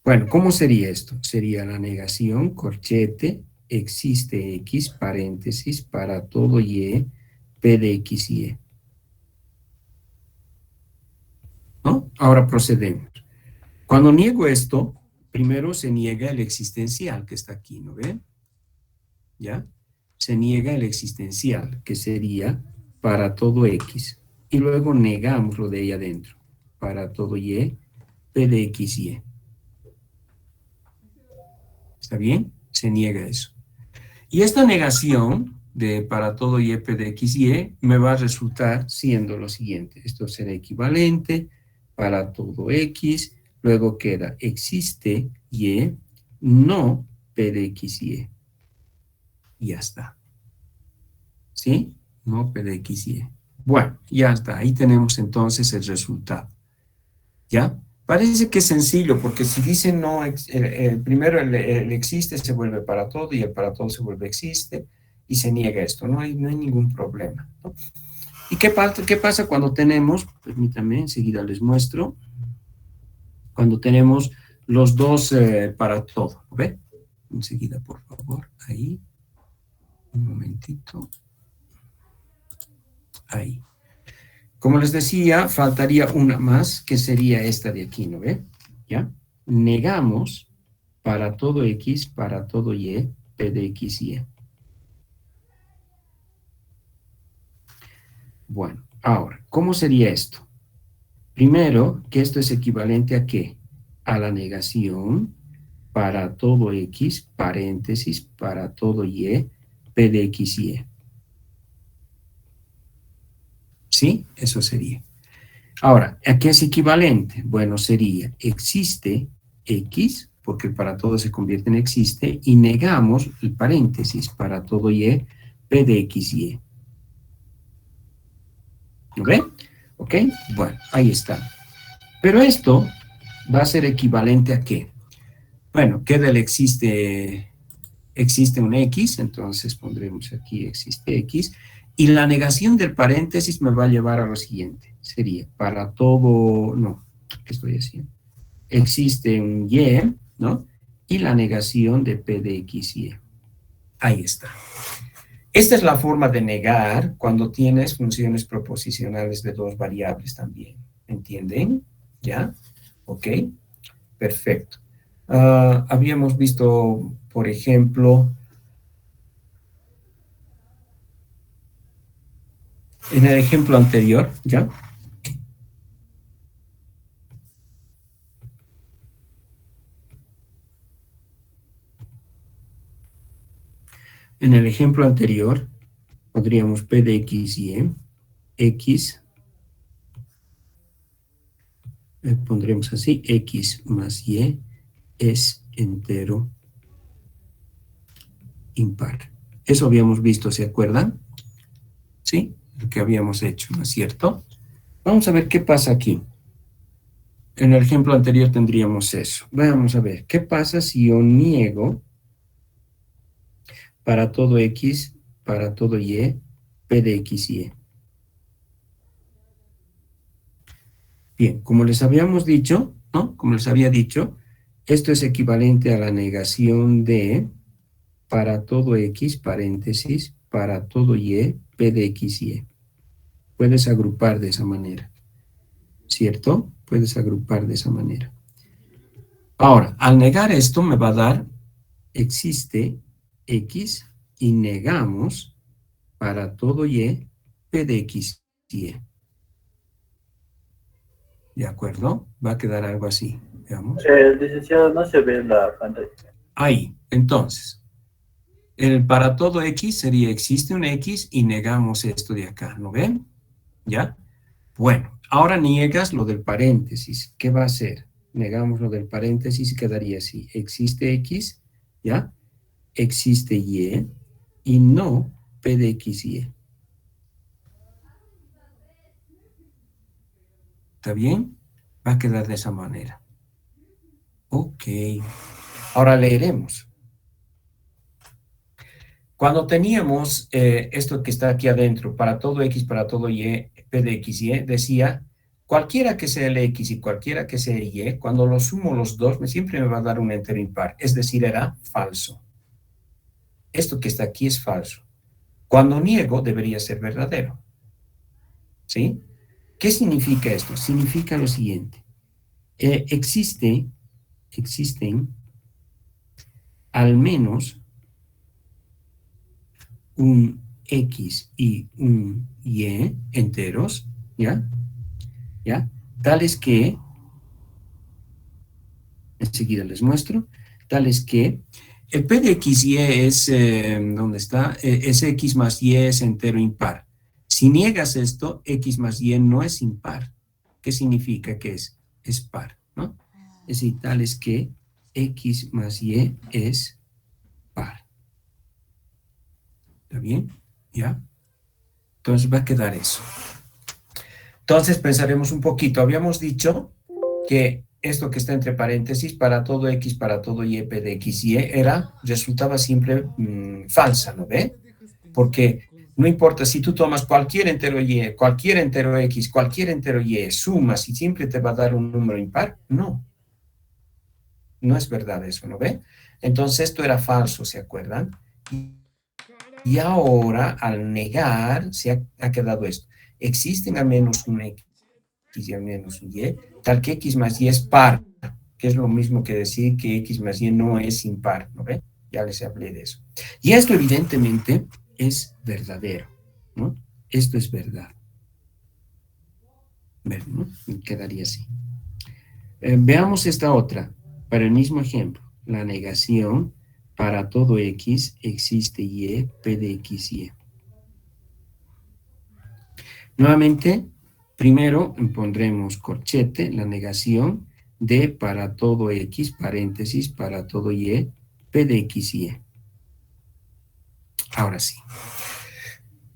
Bueno, ¿cómo sería esto? Sería la negación, corchete, existe X, paréntesis, para todo Y, P de X, Y. ¿No? Ahora procedemos. Cuando niego esto, primero se niega el existencial que está aquí, ¿no ven? ¿Ya? Se niega el existencial, que sería para todo X. Y luego negamos lo de ahí adentro. Para todo Y, P de X, Y. ¿Está bien? Se niega eso. Y esta negación de para todo Y, P de X, Y me va a resultar siendo lo siguiente. Esto será equivalente para todo X. Luego queda existe Y, no P de X, Y. Y ya está. ¿Sí? No P de X, Y. Bueno, ya está. Ahí tenemos entonces el resultado. ¿Ya? Parece que es sencillo, porque si dicen no, primero el existe se vuelve para todo y el para todo se vuelve existe y se niega esto. No hay ningún problema, ¿no? ¿Y qué pasa cuando tenemos, permítanme, enseguida les muestro, cuando tenemos los dos para todo? ¿Ve? Enseguida, por favor, ahí. Un momentito. Ahí. Como les decía, faltaría una más, que sería esta de aquí, ¿no ve? ¿Ya? Negamos para todo X, para todo Y, P de X, Y. Bueno, ahora, ¿cómo sería esto? Primero, que esto es equivalente a ¿qué? A la negación para todo X, paréntesis, para todo Y, P de X, Y. ¿Sí? Eso sería. Ahora, ¿a qué es equivalente? Bueno, sería existe X, porque para todo se convierte en existe, y negamos el paréntesis para todo Y, P de X, Y. ¿Ok? ¿Ok? Bueno, ahí está. Pero esto va a ser equivalente a ¿qué? Bueno, queda el existe un X, entonces pondremos aquí existe X, y la negación del paréntesis me va a llevar a lo siguiente. Sería para todo, no, ¿qué estoy haciendo? Existe un Y, ¿no? Y la negación de P de X, Y. Ahí está. Esta es la forma de negar cuando tienes funciones proposicionales de dos variables también. ¿Entienden? ¿Ya? ¿Ok? Perfecto. Habíamos visto, por ejemplo, en el ejemplo anterior, ¿ya? En el ejemplo anterior, podríamos P de X, Y, X, pondremos así, X más Y es entero impar. Eso habíamos visto, ¿se acuerdan? ¿Sí? Lo que habíamos hecho, ¿no es cierto? Vamos a ver qué pasa aquí. En el ejemplo anterior tendríamos eso. Vamos a ver, ¿qué pasa si yo niego para todo X, para todo Y, P de X, Y? Bien, como les habíamos dicho, ¿no? Como les había dicho, esto es equivalente a la negación de para todo X, paréntesis, para todo y, P de X, Y. Puedes agrupar de esa manera, ¿cierto? Puedes agrupar de esa manera. Ahora, al negar esto me va a dar, existe X y negamos para todo Y, P de X, Y. ¿De acuerdo? Va a quedar algo así, veamos. Licenciado, no se ve en la pantalla. Ahí, entonces, el para todo X sería existe un X y negamos esto de acá, ¿no ven? ¿Ya? Bueno, ahora niegas lo del paréntesis. ¿Qué va a hacer? Negamos lo del paréntesis y quedaría así. Existe X, ¿ya? Existe y no P de X, Y. ¿Está bien? Va a quedar de esa manera. Ok. Ahora leeremos. Cuando teníamos esto que está aquí adentro, para todo X, para todo Y, P de X, Y, decía, cualquiera que sea el X y cualquiera que sea Y, cuando lo sumo los dos, siempre me va a dar un entero impar. Es decir, era falso. Esto que está aquí es falso. Cuando niego, debería ser verdadero. ¿Sí? ¿Qué significa esto? Significa lo siguiente. Existen al menos un X y un Y enteros, ¿ya? ¿Ya? Tales que, enseguida les muestro, tales que el P de X, Y es, ¿dónde está? Es X más Y es entero impar. Si niegas esto, X más Y no es impar. ¿Qué significa que es? Es par, ¿no? Es decir, tales que X más Y es par. ¿Está bien? ¿Ya? Entonces va a quedar eso. Entonces pensaremos un poquito. Habíamos dicho que esto que está entre paréntesis, para todo X, para todo Y, P de X, Y, resultaba siempre falsa, ¿no ve? Porque no importa si tú tomas cualquier entero Y, cualquier entero X, cualquier entero Y, sumas y siempre te va a dar un número impar. No. No es verdad eso, ¿no ve? Entonces esto era falso, ¿se acuerdan? Y ahora, al negar, se ha quedado esto. Existen al menos un X y al menos un Y, tal que X más Y es par, que es lo mismo que decir que X más Y no es impar, ¿no ven? Ya les hablé de eso. Y esto evidentemente es verdadero, ¿no? Esto es verdad. ¿No? Quedaría así. Veamos esta otra, para el mismo ejemplo. La negación, para todo X existe Y, P de X, Y. Nuevamente, primero pondremos corchete, la negación de para todo X, paréntesis, para todo Y, P de X, Y. Ahora sí.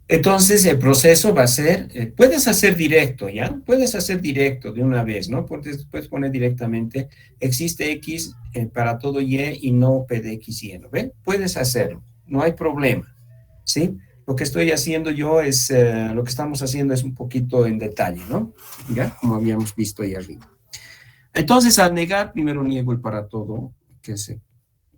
Entonces, el proceso va a ser, puedes hacer directo, ¿ya? Puedes hacer directo de una vez, ¿no? Puedes poner directamente, existe X para todo Y no P de X, Y, ¿no ven? Puedes hacerlo, no hay problema, ¿sí? Lo que estoy haciendo yo es, lo que estamos haciendo es un poquito en detalle, ¿no? ¿Ya? Como habíamos visto ahí arriba. Entonces, al negar, primero niego el para todo, que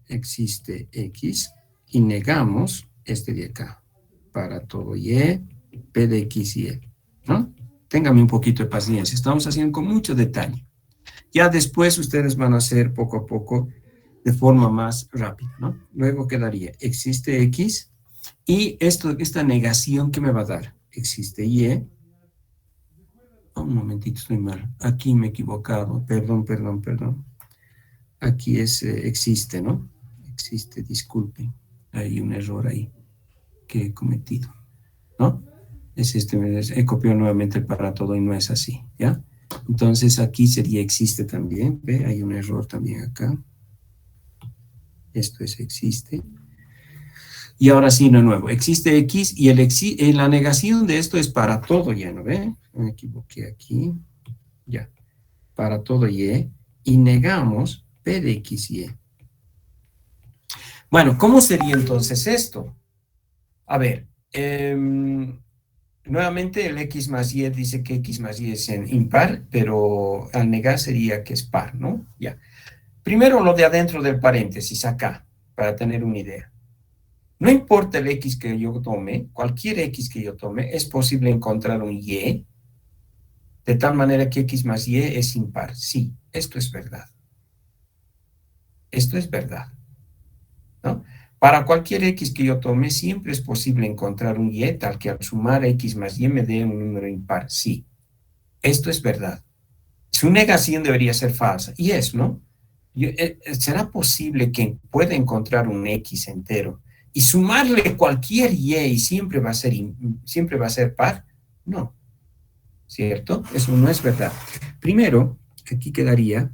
existe X, y negamos este de acá, para todo Y, P de X, Y, ¿no? Ténganme un poquito de paciencia, estamos haciendo con mucho detalle. Ya después ustedes van a hacer poco a poco de forma más rápida, ¿no? Luego quedaría, existe X, y esta negación, ¿qué me va a dar? Existe Y. Oh, un momentito, estoy mal. Aquí me he equivocado. Perdón. Aquí es existe, ¿no? Existe, disculpen. Hay un error ahí que he cometido, ¿no? He copiado nuevamente el para todo y no es así, ¿ya? Entonces aquí sería existe también, ¿ve? Hay un error también acá. Esto es existe. Y ahora sí, de nuevo, existe X y la negación de esto es para todo Y, ¿no ve? Me equivoqué aquí. Ya. Para todo Y. Y negamos P de X, Y. Bueno, ¿cómo sería entonces esto? A ver, nuevamente el X más Y dice que X más Y es en impar, pero al negar sería que es par, ¿no? Ya. Primero lo de adentro del paréntesis, acá, para tener una idea. No importa el X que yo tome, cualquier X que yo tome, es posible encontrar un Y, de tal manera que X más Y es impar. Sí, esto es verdad. Esto es verdad, ¿no? Para cualquier X que yo tome, siempre es posible encontrar un Y tal que al sumar X más Y me dé un número impar. Sí, esto es verdad. Su negación debería ser falsa. Y es, ¿no? ¿Será posible que pueda encontrar un X entero y sumarle cualquier Y siempre va a siempre va a ser par? No, ¿cierto? Eso no es verdad. Primero, aquí quedaría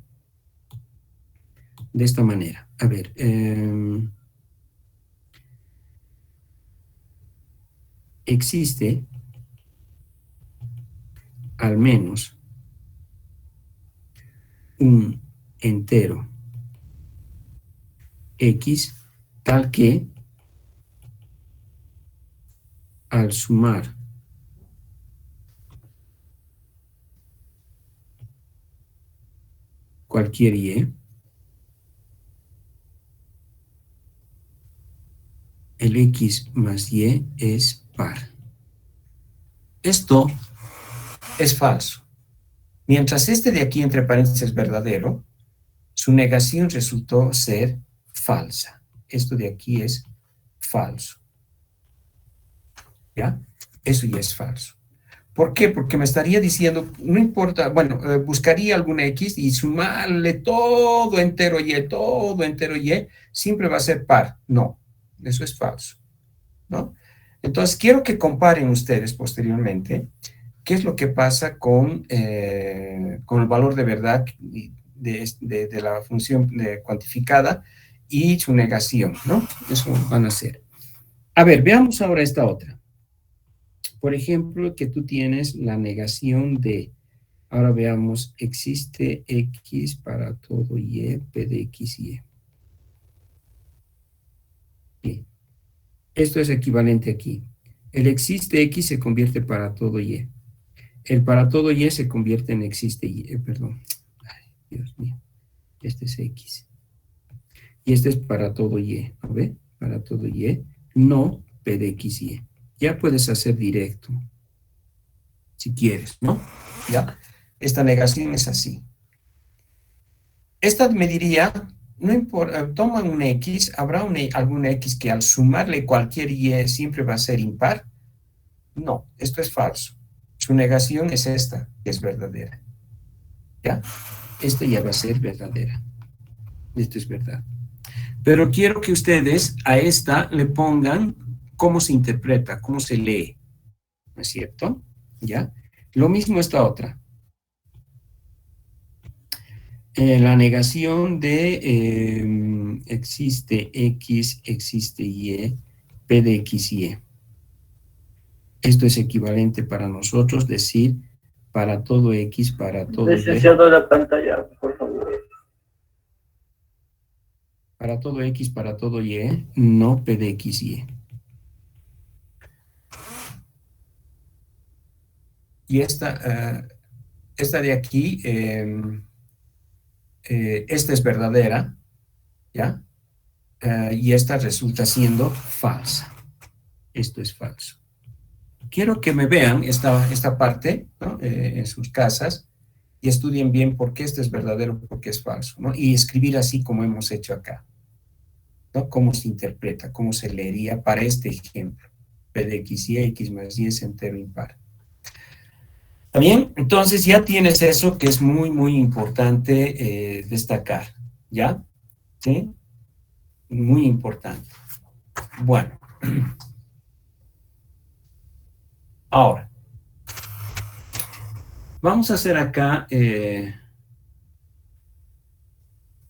de esta manera. A ver, existe al menos un entero X tal que al sumar cualquier Y, el X más Y es par. Esto es falso. Mientras este de aquí entre paréntesis es verdadero, su negación resultó ser falsa. Esto de aquí es falso. ¿Ya? Eso ya es falso. ¿Por qué? Porque me estaría diciendo, no importa, bueno, buscaría alguna X y sumarle todo entero Y, siempre va a ser par. No, eso es falso, ¿no? Entonces, quiero que comparen ustedes posteriormente qué es lo que pasa con el valor de verdad de la función cuantificada y su negación, ¿no? Eso van a hacer. A ver, veamos ahora esta otra. Por ejemplo, que tú tienes la negación de, ahora veamos, existe X para todo Y, P de X, Y. Bien. Esto es equivalente aquí. El existe X se convierte para todo Y. El para todo Y se convierte en existe Y, perdón. Ay, Dios mío. Este es X. Y este es para todo Y, ¿no ve? Para todo Y, no P de X, Y. Ya puedes hacer directo, si quieres, ¿no? ¿Ya? Esta negación es así. Esta me diría, no importa, toma un X, habrá algún X que al sumarle cualquier Y siempre va a ser impar. No, esto es falso. Su negación es esta, que es verdadera. ¿Ya? Esta ya va a ser verdadera. Esto es verdad. Pero quiero que ustedes a esta le pongan cómo se interpreta, cómo se lee. ¿No es cierto? ¿Ya? Lo mismo esta otra. La negación de existe X, existe Y, P de X, Y. Esto es equivalente para nosotros decir para todo X, para todo Y. Licenciado, la pantalla, por favor. Para todo X, para todo Y, no P de X, Y. Y esta de aquí, esta es verdadera, ¿ya? Y esta resulta siendo falsa. Esto es falso. Quiero que me vean esta parte, ¿no? En sus casas y estudien bien por qué esto es verdadero, por qué es falso, ¿no? Y escribir así como hemos hecho acá, ¿no? Cómo se interpreta, cómo se leería para este ejemplo. P de X y X más Y es entero impar. ¿Está bien? Entonces ya tienes eso que es muy, muy importante destacar, ¿ya? ¿Sí? Muy importante. Bueno. Ahora, vamos a hacer acá el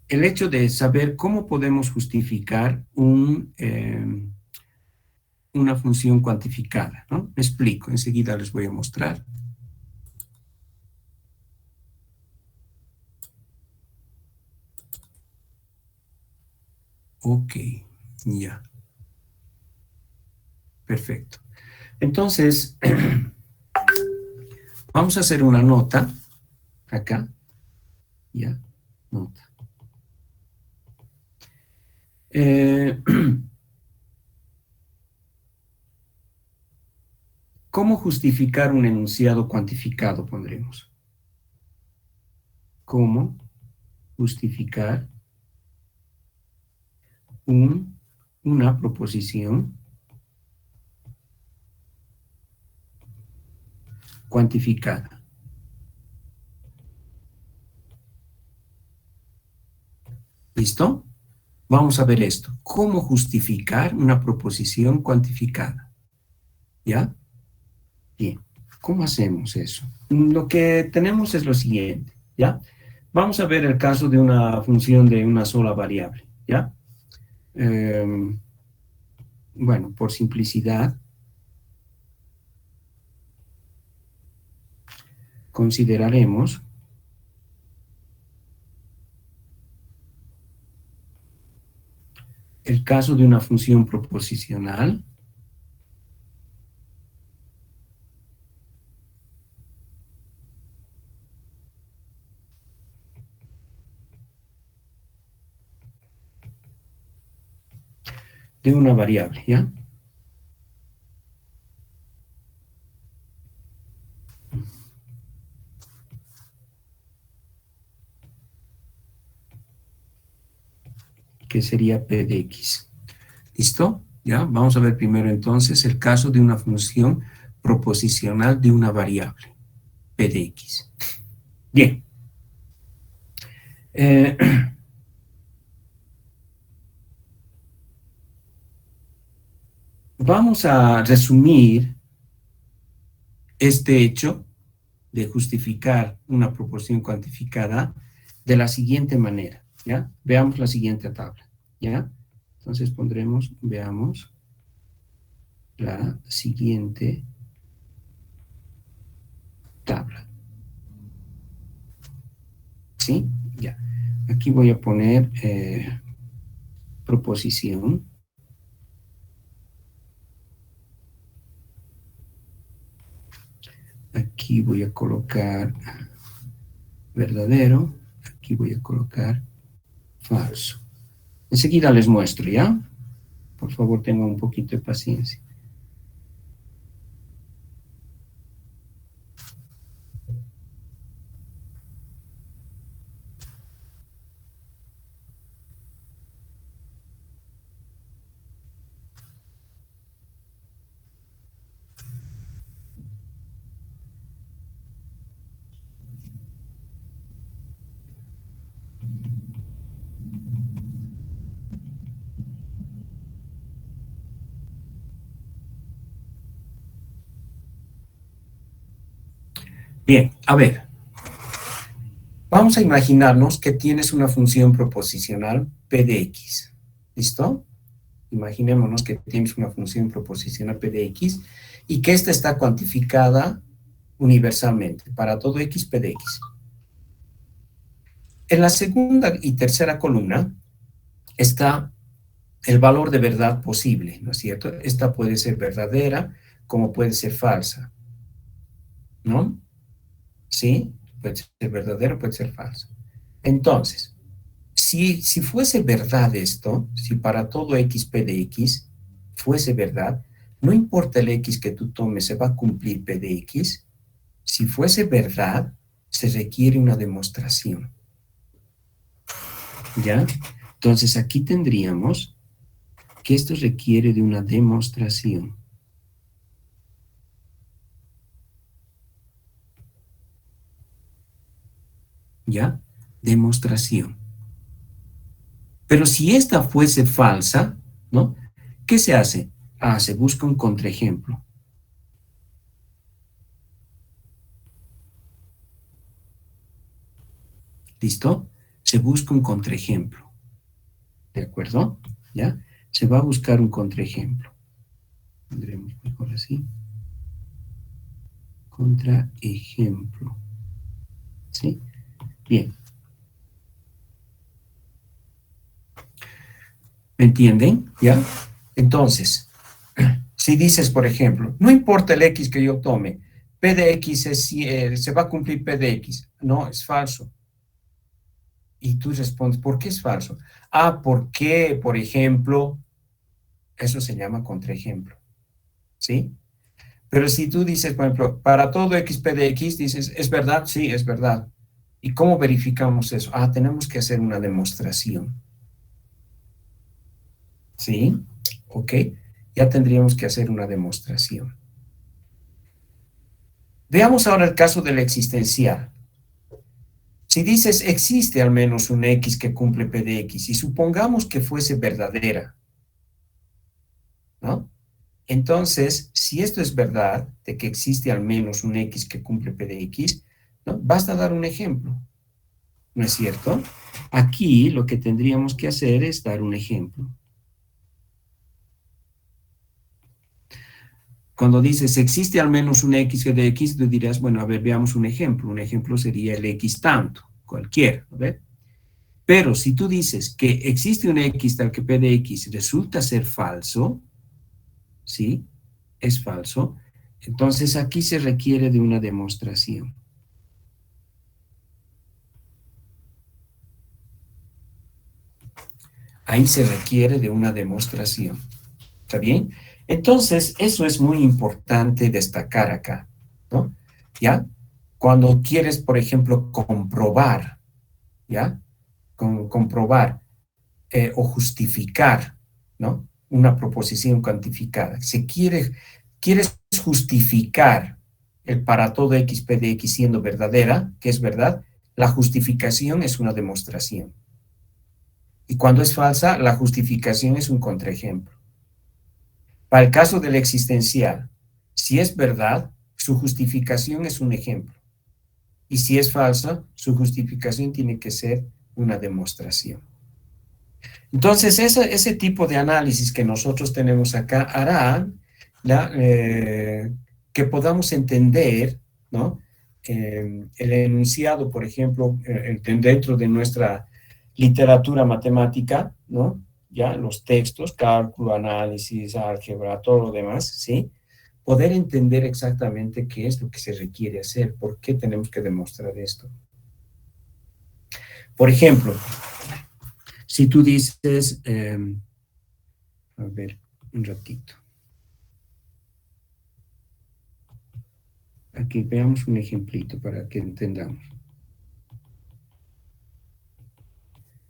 hecho de saber cómo podemos justificar una función cuantificada, ¿no? Me explico, enseguida les voy a mostrar. Ok, ya. Perfecto. Entonces, vamos a hacer una nota acá. Ya, nota. ¿Cómo justificar un enunciado cuantificado? Pondremos. ¿Cómo justificar una proposición cuantificada? ¿Listo? Vamos a ver esto. ¿Cómo justificar una proposición cuantificada? ¿Ya? Bien. ¿Cómo hacemos eso? Lo que tenemos es lo siguiente, ¿ya? Vamos a ver el caso de una función de una sola variable, ¿ya? Bueno, por simplicidad, consideraremos el caso de una función proposicional de una variable, ¿ya? Que sería p de x. ¿Listo? ¿Ya? Vamos a ver primero entonces el caso de una función proposicional de una variable, p de x. Bien. Vamos a resumir este hecho de justificar una proposición cuantificada de la siguiente manera, ¿ya? Veamos la siguiente tabla, ¿ya? Entonces pondremos, veamos la siguiente tabla. ¿Sí? Ya. Aquí voy a poner proposición. Aquí voy a colocar verdadero. Aquí voy a colocar falso. Enseguida les muestro, ¿ya? Por favor, tengan un poquito de paciencia. Bien, a ver. Vamos a imaginarnos que tienes una función proposicional p de x. ¿Listo? Imaginémonos que tienes una función proposicional p de x y que esta está cuantificada universalmente para todo x, p de x. En la segunda y tercera columna está el valor de verdad posible, ¿no es cierto? Esta puede ser verdadera como puede ser falsa, ¿no? ¿Sí? Puede ser verdadero, puede ser falso. Entonces, si fuese verdad esto, si para todo x, p de x fuese verdad, no importa el x que tú tomes, se va a cumplir p de x. Si fuese verdad, se requiere una demostración. ¿Ya? Entonces, aquí tendríamos que esto requiere de una demostración. ¿Ya? Demostración. Pero si esta fuese falsa, ¿no? ¿Qué se hace? Ah, se busca un contraejemplo. ¿Listo? Se busca un contraejemplo. ¿De acuerdo? ¿Ya? Se va a buscar un contraejemplo. Tendremos mejor así. Contraejemplo. ¿Sí? Bien. ¿Me entienden? ¿Ya? Entonces, si dices, por ejemplo, no importa el x que yo tome, p de x se va a cumplir p de x. No, es falso. Y tú respondes, ¿por qué es falso? Ah, porque, por ejemplo, eso se llama contraejemplo. ¿Sí? Pero si tú dices, por ejemplo, para todo XP de X, dices, ¿es verdad? Sí, es verdad. ¿Y cómo verificamos eso? Ah, tenemos que hacer una demostración. ¿Sí? ¿Ok? Ya tendríamos que hacer una demostración. Veamos ahora el caso del existencial. Si dices, existe al menos un X que cumple P de X, y supongamos que fuese verdadera, ¿no? Entonces, si esto es verdad, de que existe al menos un X que cumple P de X, ¿no? Basta dar un ejemplo, ¿no es cierto? Aquí lo que tendríamos que hacer es dar un ejemplo. Cuando dices, existe al menos un X que de X, tú dirás, bueno, a ver, veamos un ejemplo. Un ejemplo sería el X tanto, cualquiera, ¿ves? Pero si tú dices que existe un X tal que P de X resulta ser falso, ¿sí? Es falso. Entonces aquí se requiere de una demostración. Ahí se requiere de una demostración. ¿Está bien? Entonces, eso es muy importante destacar acá, ¿no? ¿Ya? Cuando quieres, por ejemplo, comprobar, ¿ya? Comprobar o justificar, ¿no? Una proposición cuantificada. Quieres justificar el para todo X, P de X siendo verdadera, que es verdad, la justificación es una demostración. Y cuando es falsa, la justificación es un contraejemplo. Para el caso del existencial, si es verdad, su justificación es un ejemplo. Y si es falsa, su justificación tiene que ser una demostración. Entonces, ese tipo de análisis que nosotros tenemos acá hará que podamos entender, ¿no? El enunciado, por ejemplo, dentro de nuestra literatura matemática, ¿no? Ya los textos, cálculo, análisis, álgebra, todo lo demás, ¿sí? Poder entender exactamente qué es lo que se requiere hacer, por qué tenemos que demostrar esto. Por ejemplo, si tú dices, a ver, un ratito. Aquí veamos un ejemplito para que entendamos.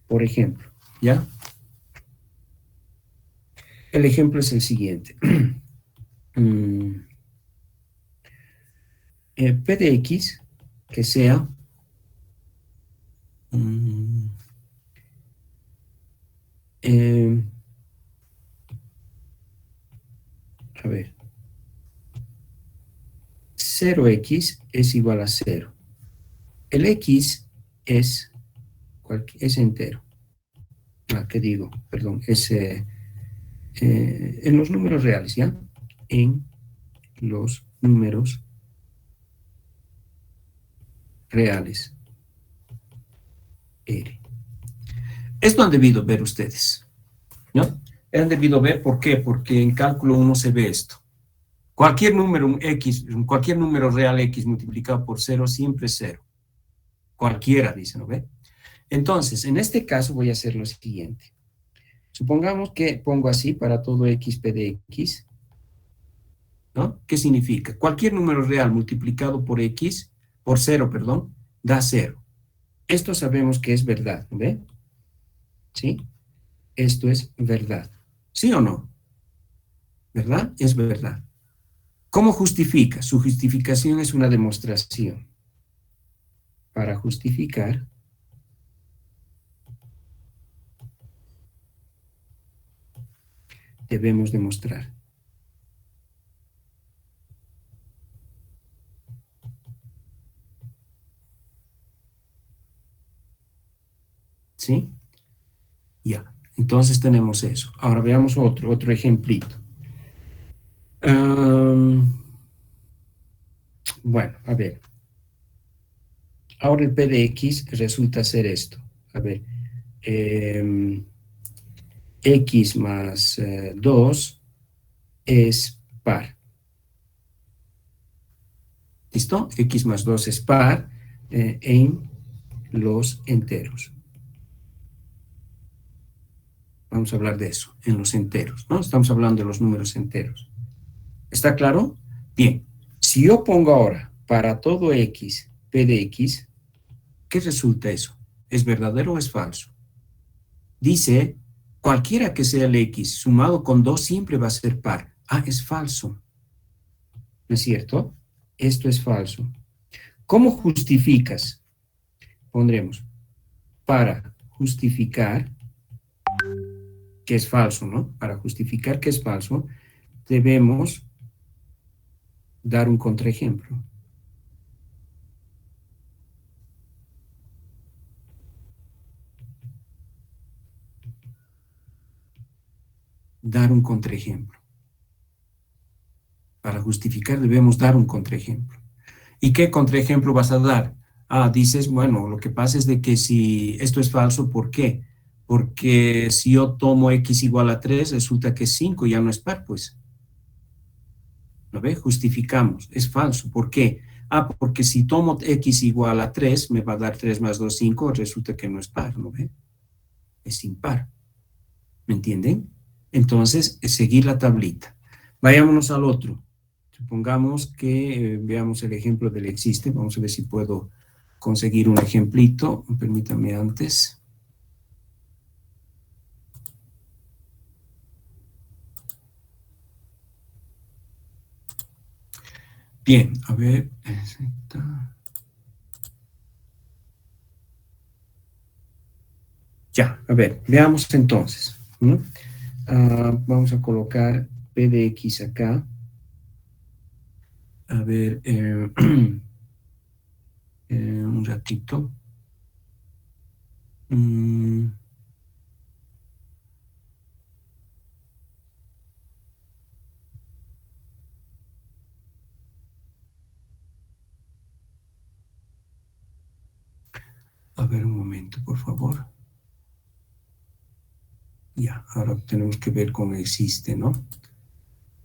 Por ejemplo, ¿ya? El ejemplo es el siguiente. P de X, que sea a ver, 0x es igual a 0. El x es entero. ¿Qué digo? Perdón, es en los números reales, ¿ya? En los números reales. R. Esto han debido ver ustedes, ¿no? Han debido ver, ¿por qué? Porque en cálculo 1 se ve esto. Cualquier número X, cualquier número real X multiplicado por 0 siempre es 0. Cualquiera, dice, ¿no ve? Entonces, en este caso voy a hacer lo siguiente. Supongamos que pongo así para todo X, P de X, ¿no? ¿Qué significa? Cualquier número real multiplicado por X, por 0, perdón, da 0. Esto sabemos que es verdad, ¿ve? ¿Sí? Esto es verdad. ¿Sí o no? ¿Verdad? Es verdad. ¿Cómo justifica? Su justificación es una demostración. Para justificar, debemos demostrar. ¿Sí? Ya. Entonces tenemos eso. Ahora veamos otro ejemplito. Bueno, a ver. Ahora el P de X resulta ser esto. A ver. X más 2 es par. ¿Listo? X más 2 es par en los enteros. Vamos a hablar de eso, en los enteros, ¿no? Estamos hablando de los números enteros. ¿Está claro? Bien, si yo pongo ahora para todo x, p de x, ¿qué resulta eso? ¿Es verdadero o es falso? Dice, cualquiera que sea el x sumado con 2 siempre va a ser par. Ah, es falso. ¿No es cierto? Esto es falso. ¿Cómo justificas? Pondremos, para justificar que es falso, ¿no? Para justificar que es falso, debemos dar un contraejemplo. Dar un contraejemplo. Para justificar debemos dar un contraejemplo. ¿Y qué contraejemplo vas a dar? Ah, dices, bueno, lo que pasa es de que si esto es falso, ¿por qué? Porque si yo tomo x igual a 3, resulta que es 5, ya no es par, pues. ¿Lo ve? Justificamos, es falso. ¿Por qué? Ah, porque si tomo x igual a 3, me va a dar 3 más 2, 5, resulta que no es par, ¿no ve? Es impar. ¿Me entienden? Entonces, es seguir la tablita. Vayámonos al otro. Supongamos que veamos el ejemplo del existe. Vamos a ver si puedo conseguir un ejemplito. Permítame antes. Bien, a ver. Ya, a ver, veamos entonces, ¿no? Vamos a colocar p de x acá. A ver, un ratito. A ver, un momento, por favor. Ya, ahora tenemos que ver cómo existe, ¿no?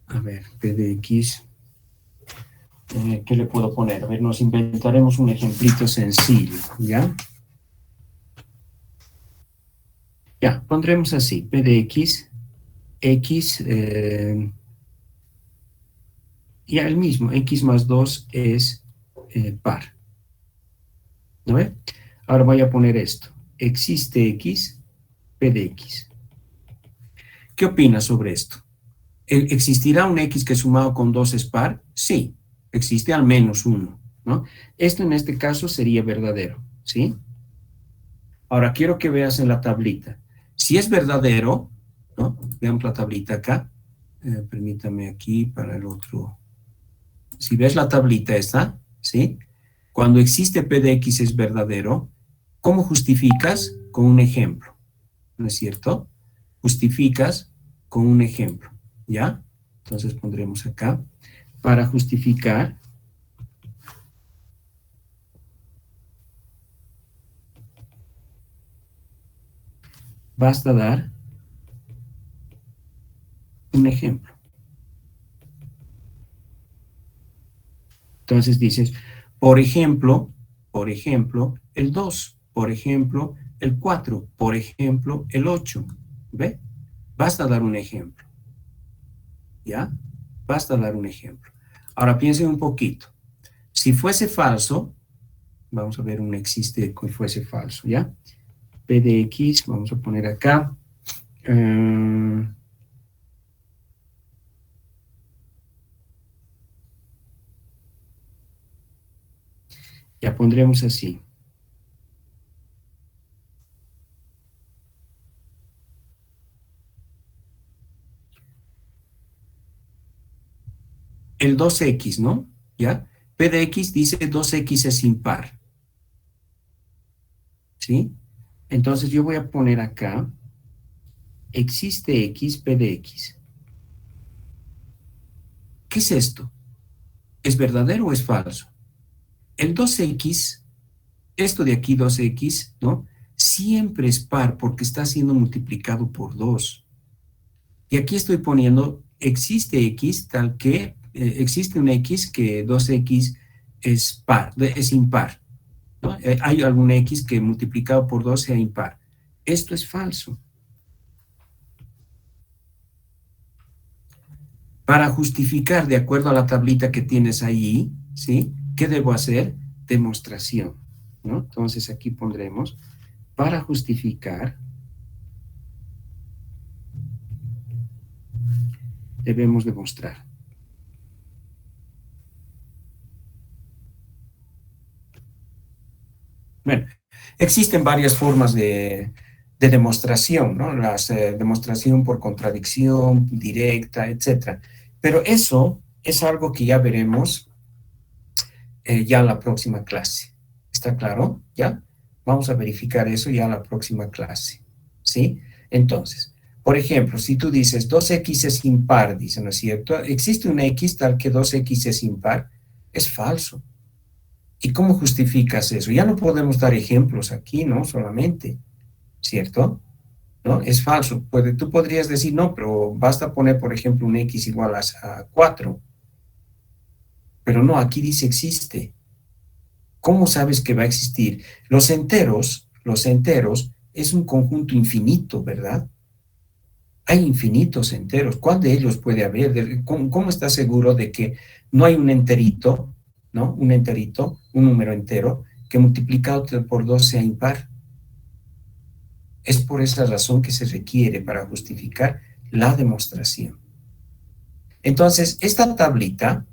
A ver, p de x. ¿Qué le puedo poner? A ver, nos inventaremos un ejemplito sencillo, ¿ya? Ya, pondremos así, p de x, x, ya el mismo, x más 2 es par, ¿no ve? Ahora voy a poner esto, existe x, p de x. ¿Qué opinas sobre esto? ¿Existirá un x que sumado con 2 es par? Sí, existe al menos uno, ¿no? Esto en este caso sería verdadero, ¿sí? Ahora quiero que veas en la tablita. Si es verdadero, ¿no? Veamos la tablita acá. Permítame aquí para el otro. Si ves la tablita esta, ¿sí? Cuando existe p de x es verdadero, ¿cómo justificas? Con un ejemplo, ¿no es cierto? Justificas con un ejemplo, ¿ya? Entonces pondremos acá, para justificar, basta dar un ejemplo. Entonces dices, por ejemplo, el 2, por ejemplo, el 4, por ejemplo, el 8, ¿ve? Basta dar un ejemplo, ¿ya? Basta dar un ejemplo. Ahora piensen un poquito. Si fuese falso, vamos a ver un existe que fuese falso, ¿ya? P de x, vamos a poner acá. Ya pondremos así. El 2x, ¿no? ¿Ya? P de x dice 2x es impar. ¿Sí? Entonces yo voy a poner acá, existe x, p de x. ¿Qué es esto? ¿Es verdadero o es falso? El 2x, esto de aquí 2x, ¿no? Siempre es par porque está siendo multiplicado por 2. Y aquí estoy poniendo, existe x tal que, existe un x que 2x es par, es impar, ¿no? Hay algún x que multiplicado por 2 sea impar. Esto es falso. Para justificar, de acuerdo a la tablita que tienes ahí, ¿sí? ¿Qué debo hacer? Demostración, ¿no? Entonces aquí pondremos, para justificar, debemos demostrar. Bueno, existen varias formas de demostración, ¿no? Demostración por contradicción, directa, etcétera. Pero eso es algo que ya veremos ya en la próxima clase. ¿Está claro? ¿Ya? Vamos a verificar eso ya en la próxima clase. ¿Sí? Entonces, por ejemplo, si tú dices 2x es impar, dice, ¿no es cierto? ¿Existe una x tal que 2x es impar? Es falso. ¿Y cómo justificas eso? Ya no podemos dar ejemplos aquí, ¿no? Solamente, ¿cierto? ¿No? Es falso. Tú podrías decir, no, pero basta poner, por ejemplo, un x igual a 4. Pero no, aquí dice existe. ¿Cómo sabes que va a existir? Los enteros es un conjunto infinito, ¿verdad? Hay infinitos enteros. ¿Cuál de ellos puede haber? ¿Cómo estás seguro de que no hay un enterito, ¿no? Un enterito, un número entero, que multiplicado por 2 sea impar? Es por esa razón que se requiere para justificar la demostración. Entonces, esta tablita,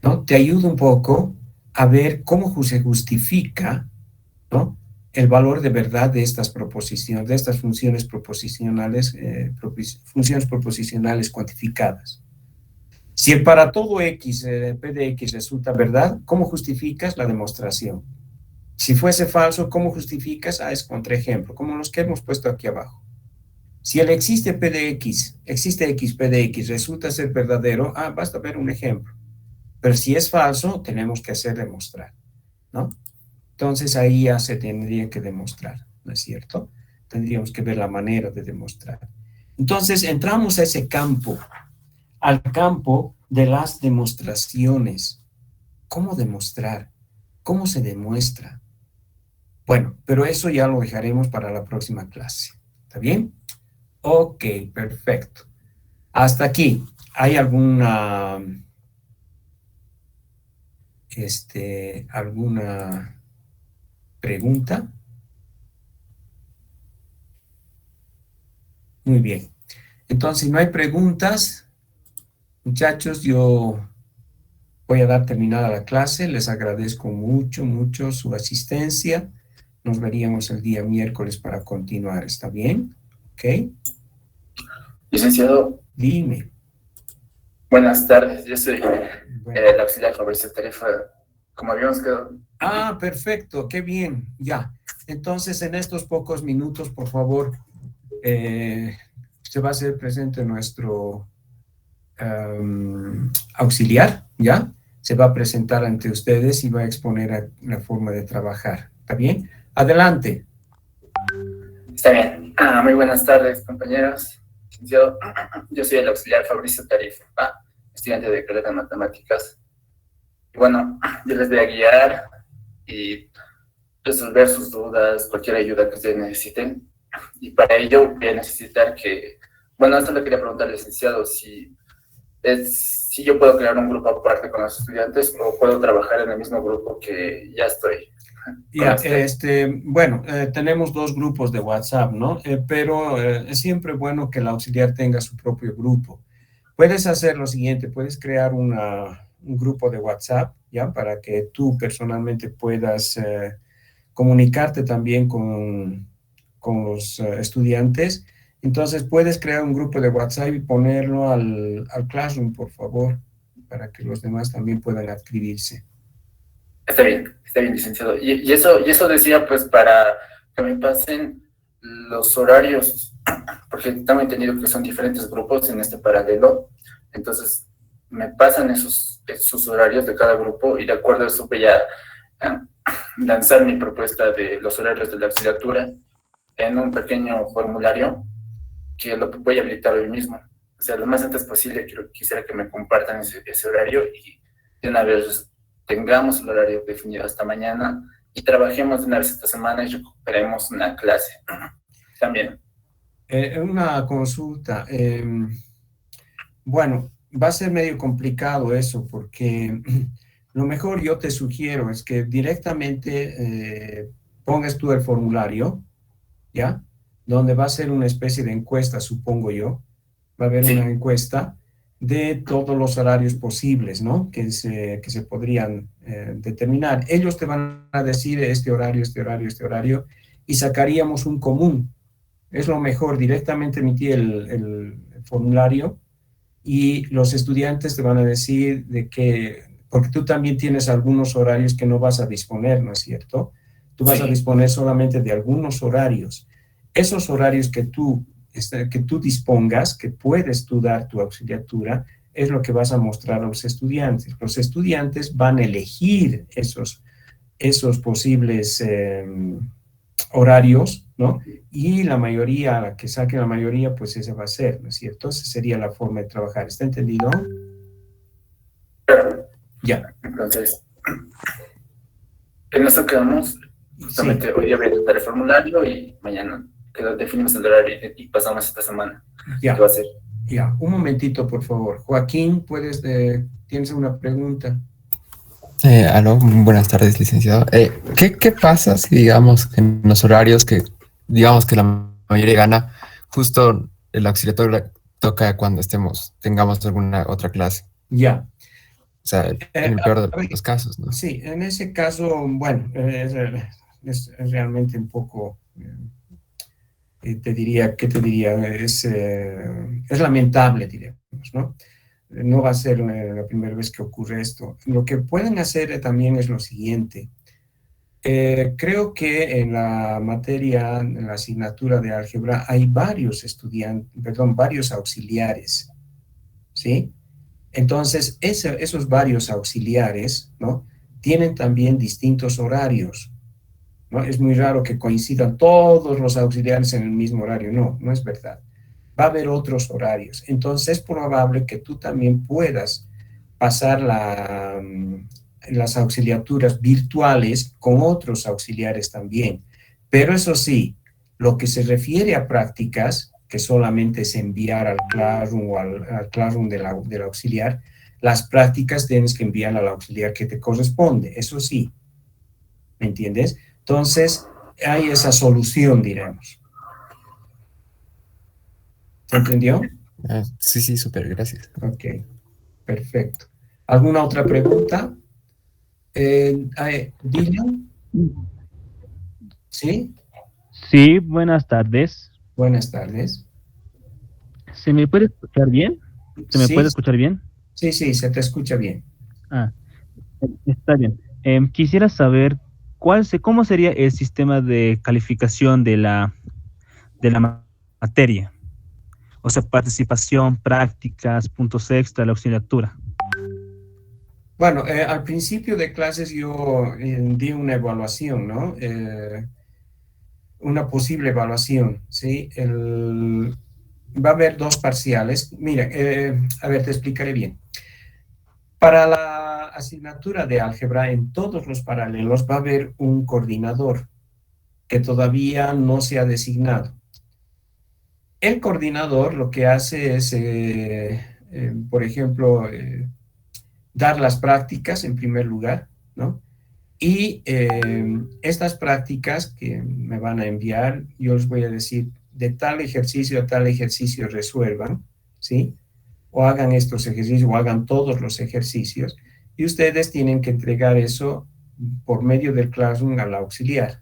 ¿no? Te ayuda un poco a ver cómo se justifica, ¿no? El valor de verdad de estas proposiciones, de estas funciones proposicionales, funciones proposicionales cuantificadas. Si para todo x, p de x resulta verdad, ¿cómo justificas la demostración? Si fuese falso, ¿cómo justificas? Es contraejemplo, como los que hemos puesto aquí abajo. Si el existe p de x, existe x, p de x, resulta ser verdadero, basta ver un ejemplo. Pero si es falso, tenemos que hacer demostrar, ¿no? Entonces ahí ya se tendría que demostrar, ¿no es cierto? Tendríamos que ver la manera de demostrar. Entonces entramos a ese campo, al campo de las demostraciones. ¿Cómo demostrar? ¿Cómo se demuestra? Bueno, pero eso ya lo dejaremos para la próxima clase. ¿Está bien? Ok, perfecto. Hasta aquí. ¿Hay alguna pregunta? Muy bien. Entonces, si no hay preguntas, muchachos, yo voy a dar terminada la clase. Les agradezco mucho, mucho su asistencia. Nos veríamos el día miércoles para continuar. ¿Está bien? ¿Ok? Licenciado, Dime. buenas tardes. Yo soy Bueno. el auxiliar Fabricio Tarifa, como habíamos quedado. Perfecto. Qué bien. Ya. Entonces, en estos pocos minutos, por favor, se va a hacer presente nuestro auxiliar, ¿ya? Se va a presentar ante ustedes y va a exponer la forma de trabajar. ¿Está bien? Adelante. Está bien. Muy buenas tardes, compañeros. Yo soy el auxiliar Fabricio Tarifa, estudiante de carrera de matemáticas. Y bueno, yo les voy a guiar y resolver sus dudas, cualquier ayuda que ustedes necesiten. Y para ello voy a necesitar bueno, esto le quería preguntar al licenciado, si yo puedo crear un grupo aparte con los estudiantes o puedo trabajar en el mismo grupo que ya estoy. Ya, bueno, tenemos dos grupos de WhatsApp, ¿no? Pero es siempre bueno que el auxiliar tenga su propio grupo. Puedes hacer lo siguiente, puedes crear un grupo de WhatsApp, ¿ya? Para que tú personalmente puedas comunicarte también con los estudiantes. Entonces, puedes crear un grupo de WhatsApp y ponerlo al Classroom, por favor, para que los demás también puedan adscribirse. Está bien, licenciado. Y eso decía, pues, para que me pasen los horarios, porque tengo entendido que son diferentes grupos en este paralelo. Entonces, me pasan esos horarios de cada grupo y de acuerdo a eso voy a lanzar mi propuesta de los horarios de la asignatura en un pequeño formulario que lo voy a habilitar hoy mismo. O sea, lo más antes posible quisiera que me compartan ese horario y de una vez tengamos el horario definido hasta mañana y trabajemos de una vez esta semana y recuperemos una clase también. Una consulta. Bueno, va a ser medio complicado eso porque lo mejor yo te sugiero es que directamente pongas tú el formulario, ¿ya? Donde va a ser una especie de encuesta, supongo yo. Va a haber una Sí, encuesta de todos los horarios posibles, ¿no? Que se podrían determinar. Ellos te van a decir este horario, este horario, este horario, y sacaríamos un común. Es lo mejor, directamente emitir el formulario y los estudiantes te van a decir de que, porque tú también tienes algunos horarios que no vas a disponer, ¿no es cierto? Tú vas a sí. disponer solamente de algunos horarios. Esos horarios que tú dispongas, que puedes tú dar tu auxiliatura, es lo que vas a mostrar a los estudiantes. Los estudiantes van a elegir esos posibles horarios, ¿no? Y la mayoría, la que saque la mayoría, pues esa va a ser, ¿no es cierto? Esa sería la forma de trabajar. ¿Está entendido? Claro. Ya. Entonces, en eso quedamos. Sí, Justamente hoy día voy a tratar el formulario y mañana definimos el horario y pasamos esta semana. ¿Qué va ya, a ser? ya. Un momentito, por favor. Joaquín, ¿tienes una pregunta? Aló, buenas tardes, licenciado. ¿Qué pasa si digamos que en los horarios que digamos que la mayoría gana, justo el auxiliatorio toca cuando tengamos alguna otra clase? Ya. O sea, en el peor de los casos, ¿no? Sí, en ese caso, bueno, es realmente un poco, te diría, ¿qué te diría? Es lamentable, diríamos, ¿no? No va a ser la primera vez que ocurre esto. Lo que pueden hacer también es lo siguiente. Creo que en la materia, en la asignatura de álgebra, hay varios estudiantes, perdón, varios auxiliares, ¿sí? Entonces, esos varios auxiliares, ¿no? Tienen también distintos horarios, ¿no? Es muy raro que coincidan todos los auxiliares en el mismo horario. No, no es verdad. Va a haber otros horarios. Entonces, es probable que tú también puedas pasar las auxiliaturas virtuales con otros auxiliares también. Pero eso sí, lo que se refiere a prácticas, que solamente es enviar al Classroom o al Classroom del auxiliar, las prácticas tienes que enviar al auxiliar que te corresponde, eso sí, ¿me entiendes? Entonces, hay esa solución, diremos. ¿Se entendió? Sí, sí, súper, gracias. Ok, perfecto. ¿Alguna otra pregunta? Dylan, ¿sí? Sí, buenas tardes. Buenas tardes. ¿Se me puede escuchar bien? ¿Se me Sí, puede escuchar bien? sí, sí, se te escucha bien. Ah, está bien. Quisiera saber cómo sería el sistema de calificación de la materia. O sea, participación, prácticas, puntos extra, la auxiliatura. Bueno, al principio de clases yo di una evaluación, ¿no? Una posible evaluación, ¿sí? Va a haber dos parciales. Mira, a ver, te explicaré bien. Para la asignatura de álgebra, en todos los paralelos va a haber un coordinador que todavía no se ha designado. El coordinador lo que hace es, por ejemplo, dar las prácticas en primer lugar, ¿no? Y estas prácticas que me van a enviar, yo les voy a decir, de tal ejercicio a tal ejercicio resuelvan, ¿sí? O hagan estos ejercicios o hagan todos los ejercicios. Y ustedes tienen que entregar eso por medio del Classroom al auxiliar.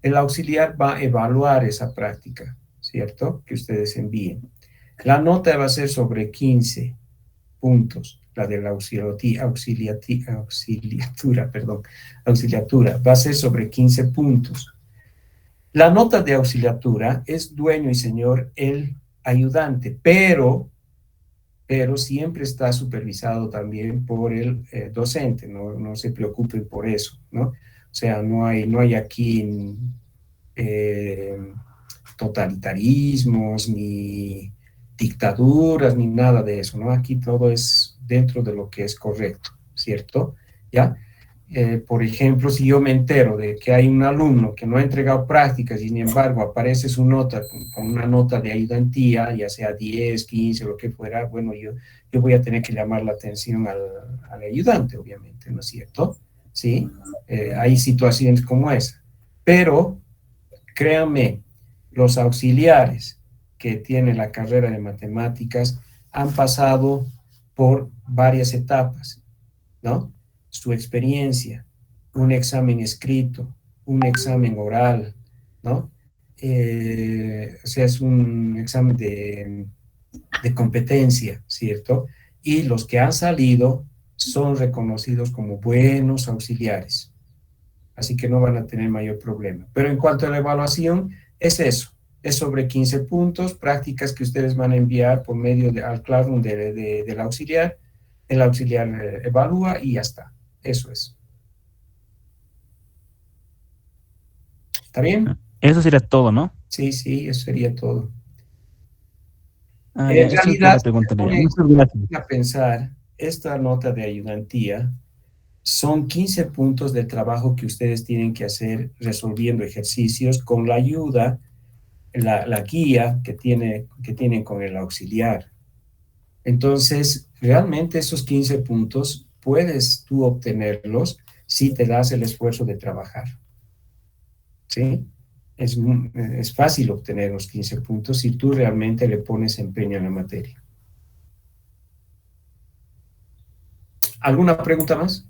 El auxiliar va a evaluar esa práctica, ¿cierto? Que ustedes envíen. La nota va a ser sobre 15 puntos, la de la auxiliatura, va a ser sobre 15 puntos. La nota de auxiliatura es dueño y señor el ayudante, pero siempre está supervisado también por el docente, no se preocupen por eso, ¿no? O sea, no hay aquí eh, totalitarismos, ni dictaduras, ni nada de eso, ¿no? Aquí todo es dentro de lo que es correcto, ¿cierto? ¿Ya? Por ejemplo, si yo me entero de que hay un alumno que no ha entregado prácticas y sin embargo aparece su nota con una nota de ayudantía, ya sea 10, 15, lo que fuera, bueno, yo voy a tener que llamar la atención al ayudante, obviamente, ¿no es cierto? ¿Sí? Hay situaciones como esa. Pero, créanme, los auxiliares que tienen la carrera de matemáticas han pasado por varias etapas, ¿no? Su experiencia, un examen escrito, un examen oral, ¿no? O sea, es un examen de competencia, ¿cierto? Y los que han salido son reconocidos como buenos auxiliares, así que no van a tener mayor problema. Pero en cuanto a la evaluación, es eso, es sobre 15 puntos, prácticas que ustedes van a enviar por medio al Classroom del auxiliar, el auxiliar evalúa y ya está, eso es. ¿Está bien? Eso sería todo, ¿no? Sí, sí, eso sería todo. Ah, ya, En eso es toda realidad, la si se pregunta mía. pone Muchas gracias. a pensar, esta nota de ayudantía son 15 puntos del trabajo que ustedes tienen que hacer resolviendo ejercicios con la ayuda, la guía que tienen con el auxiliar. Entonces, realmente esos 15 puntos puedes tú obtenerlos si te das el esfuerzo de trabajar. ¿Sí? Es fácil obtener los 15 puntos si tú realmente le pones empeño en la materia. ¿Alguna pregunta más?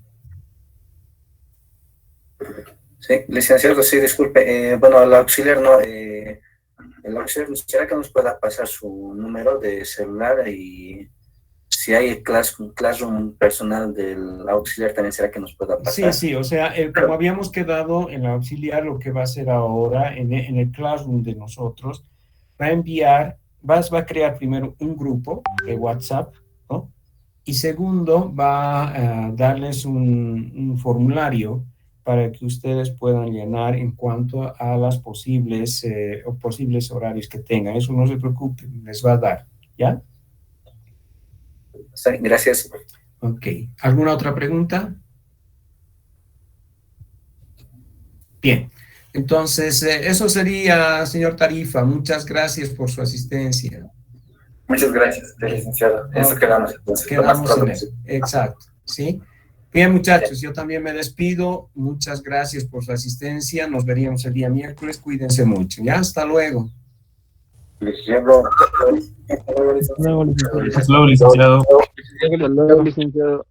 Sí, licenciado, sí, disculpe. Bueno, el auxiliar no. El auxiliar, ¿será que nos pueda pasar su número de celular? Y si hay un classroom personal del auxiliar, también será que nos pueda Sí, pasar. sí, o sea, como habíamos quedado en la auxiliar, lo que va a hacer ahora en el Classroom de nosotros, va a enviar, va a crear primero un grupo de WhatsApp, ¿no? Y segundo, va a darles un formulario para que ustedes puedan llenar en cuanto a las posibles o posibles horarios que tengan. Eso no se preocupen, les va a dar, ¿ya? Sí, gracias. Ok. ¿Alguna otra pregunta? Bien. Entonces, eso sería, señor Tarifa. Muchas gracias por su asistencia. Muchas gracias, Bien. licenciado. En eso Ok. quedamos entonces, lo más Quedamos pronto en eso. posible. Exacto. ¿Sí? Bien, muchachos, yo también me despido. Muchas gracias por su asistencia. Nos veríamos el día miércoles. Cuídense mucho. Ya, hasta luego. Licenciado. Hasta luego, licenciado. Hasta luego, licenciado. Hasta luego, licenciado.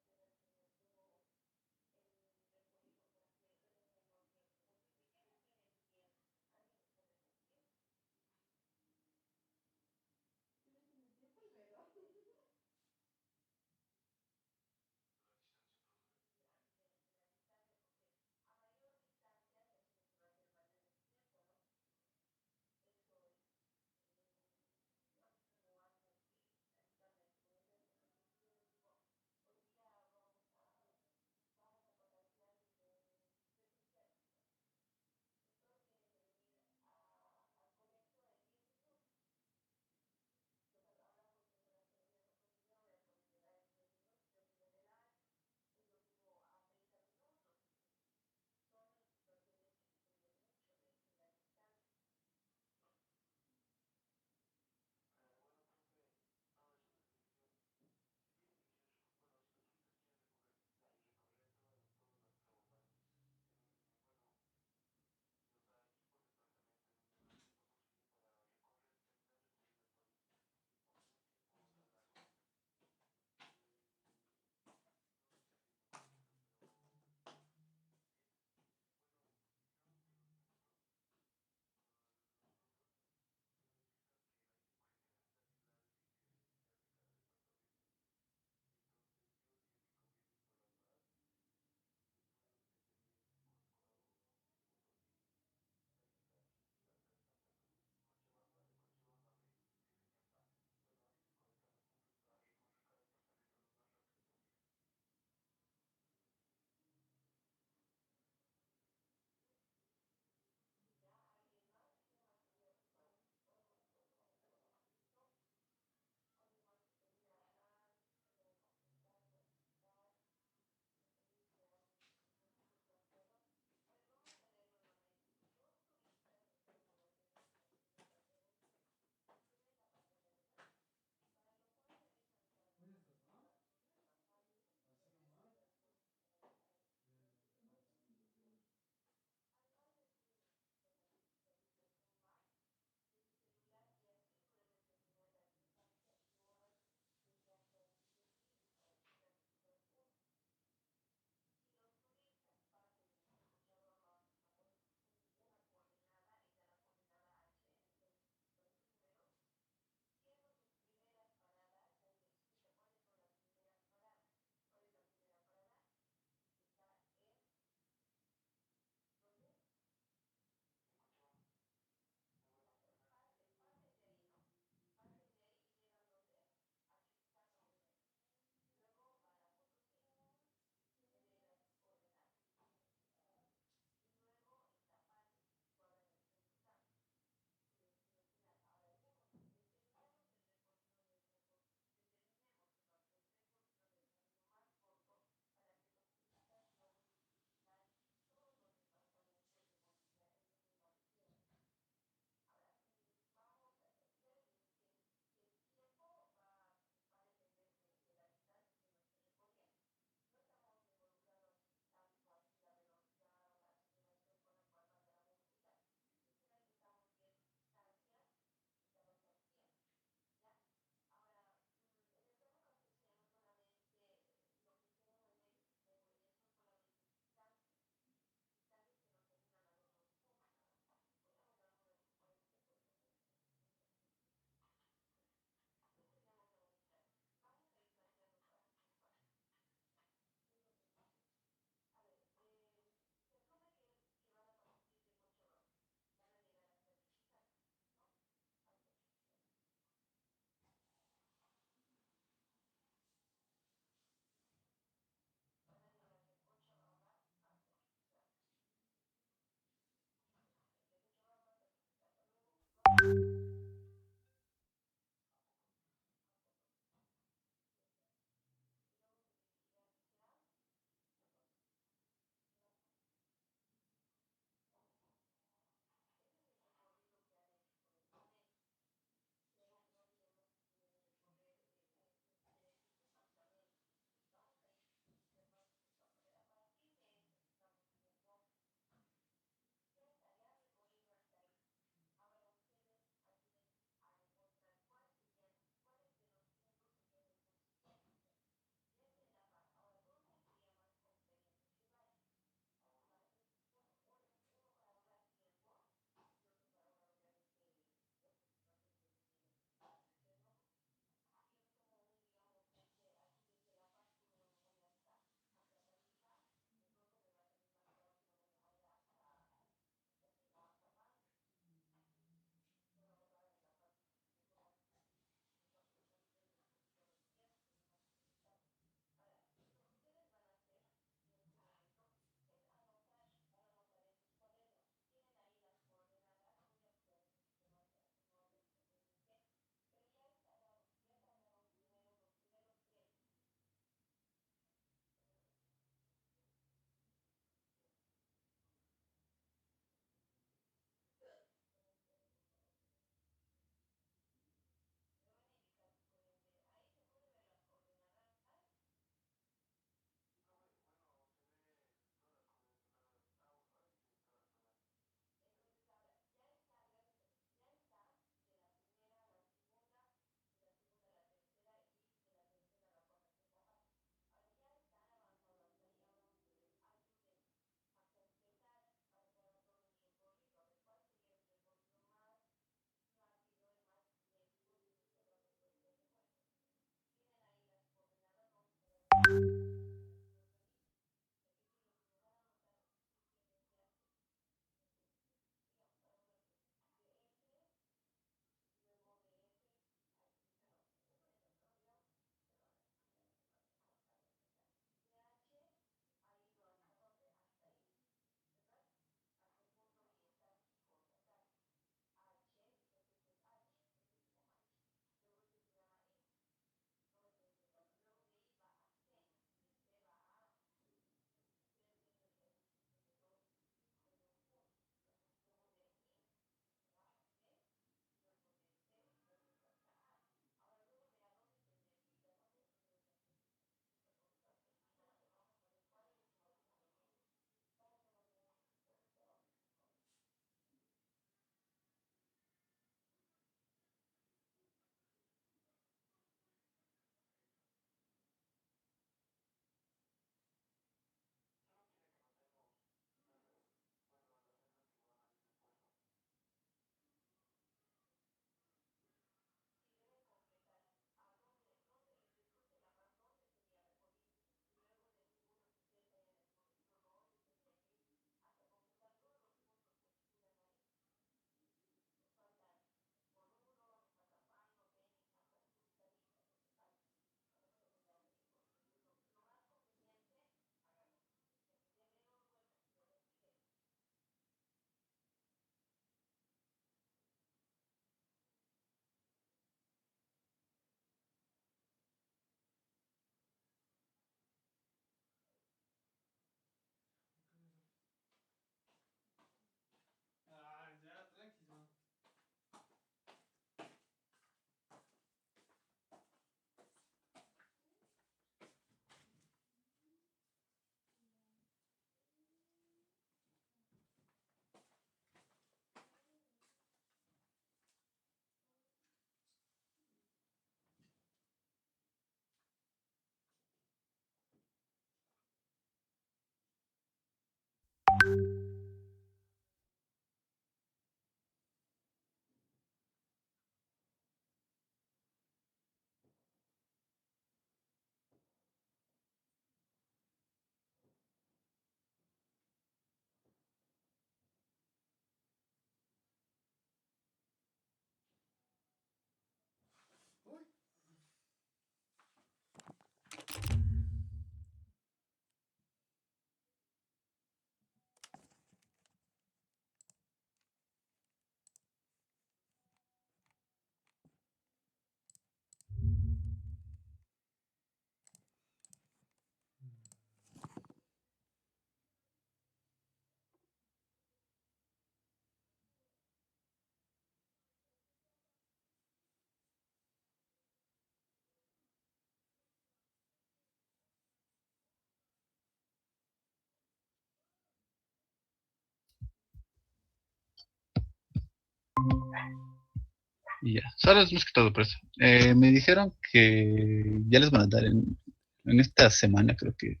Y ya, solo es más que todo por eso. Me dijeron que ya les van a dar en esta semana, creo que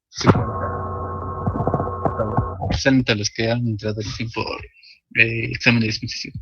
sí, especialmente a los que han entrado recién por examen de dispensación.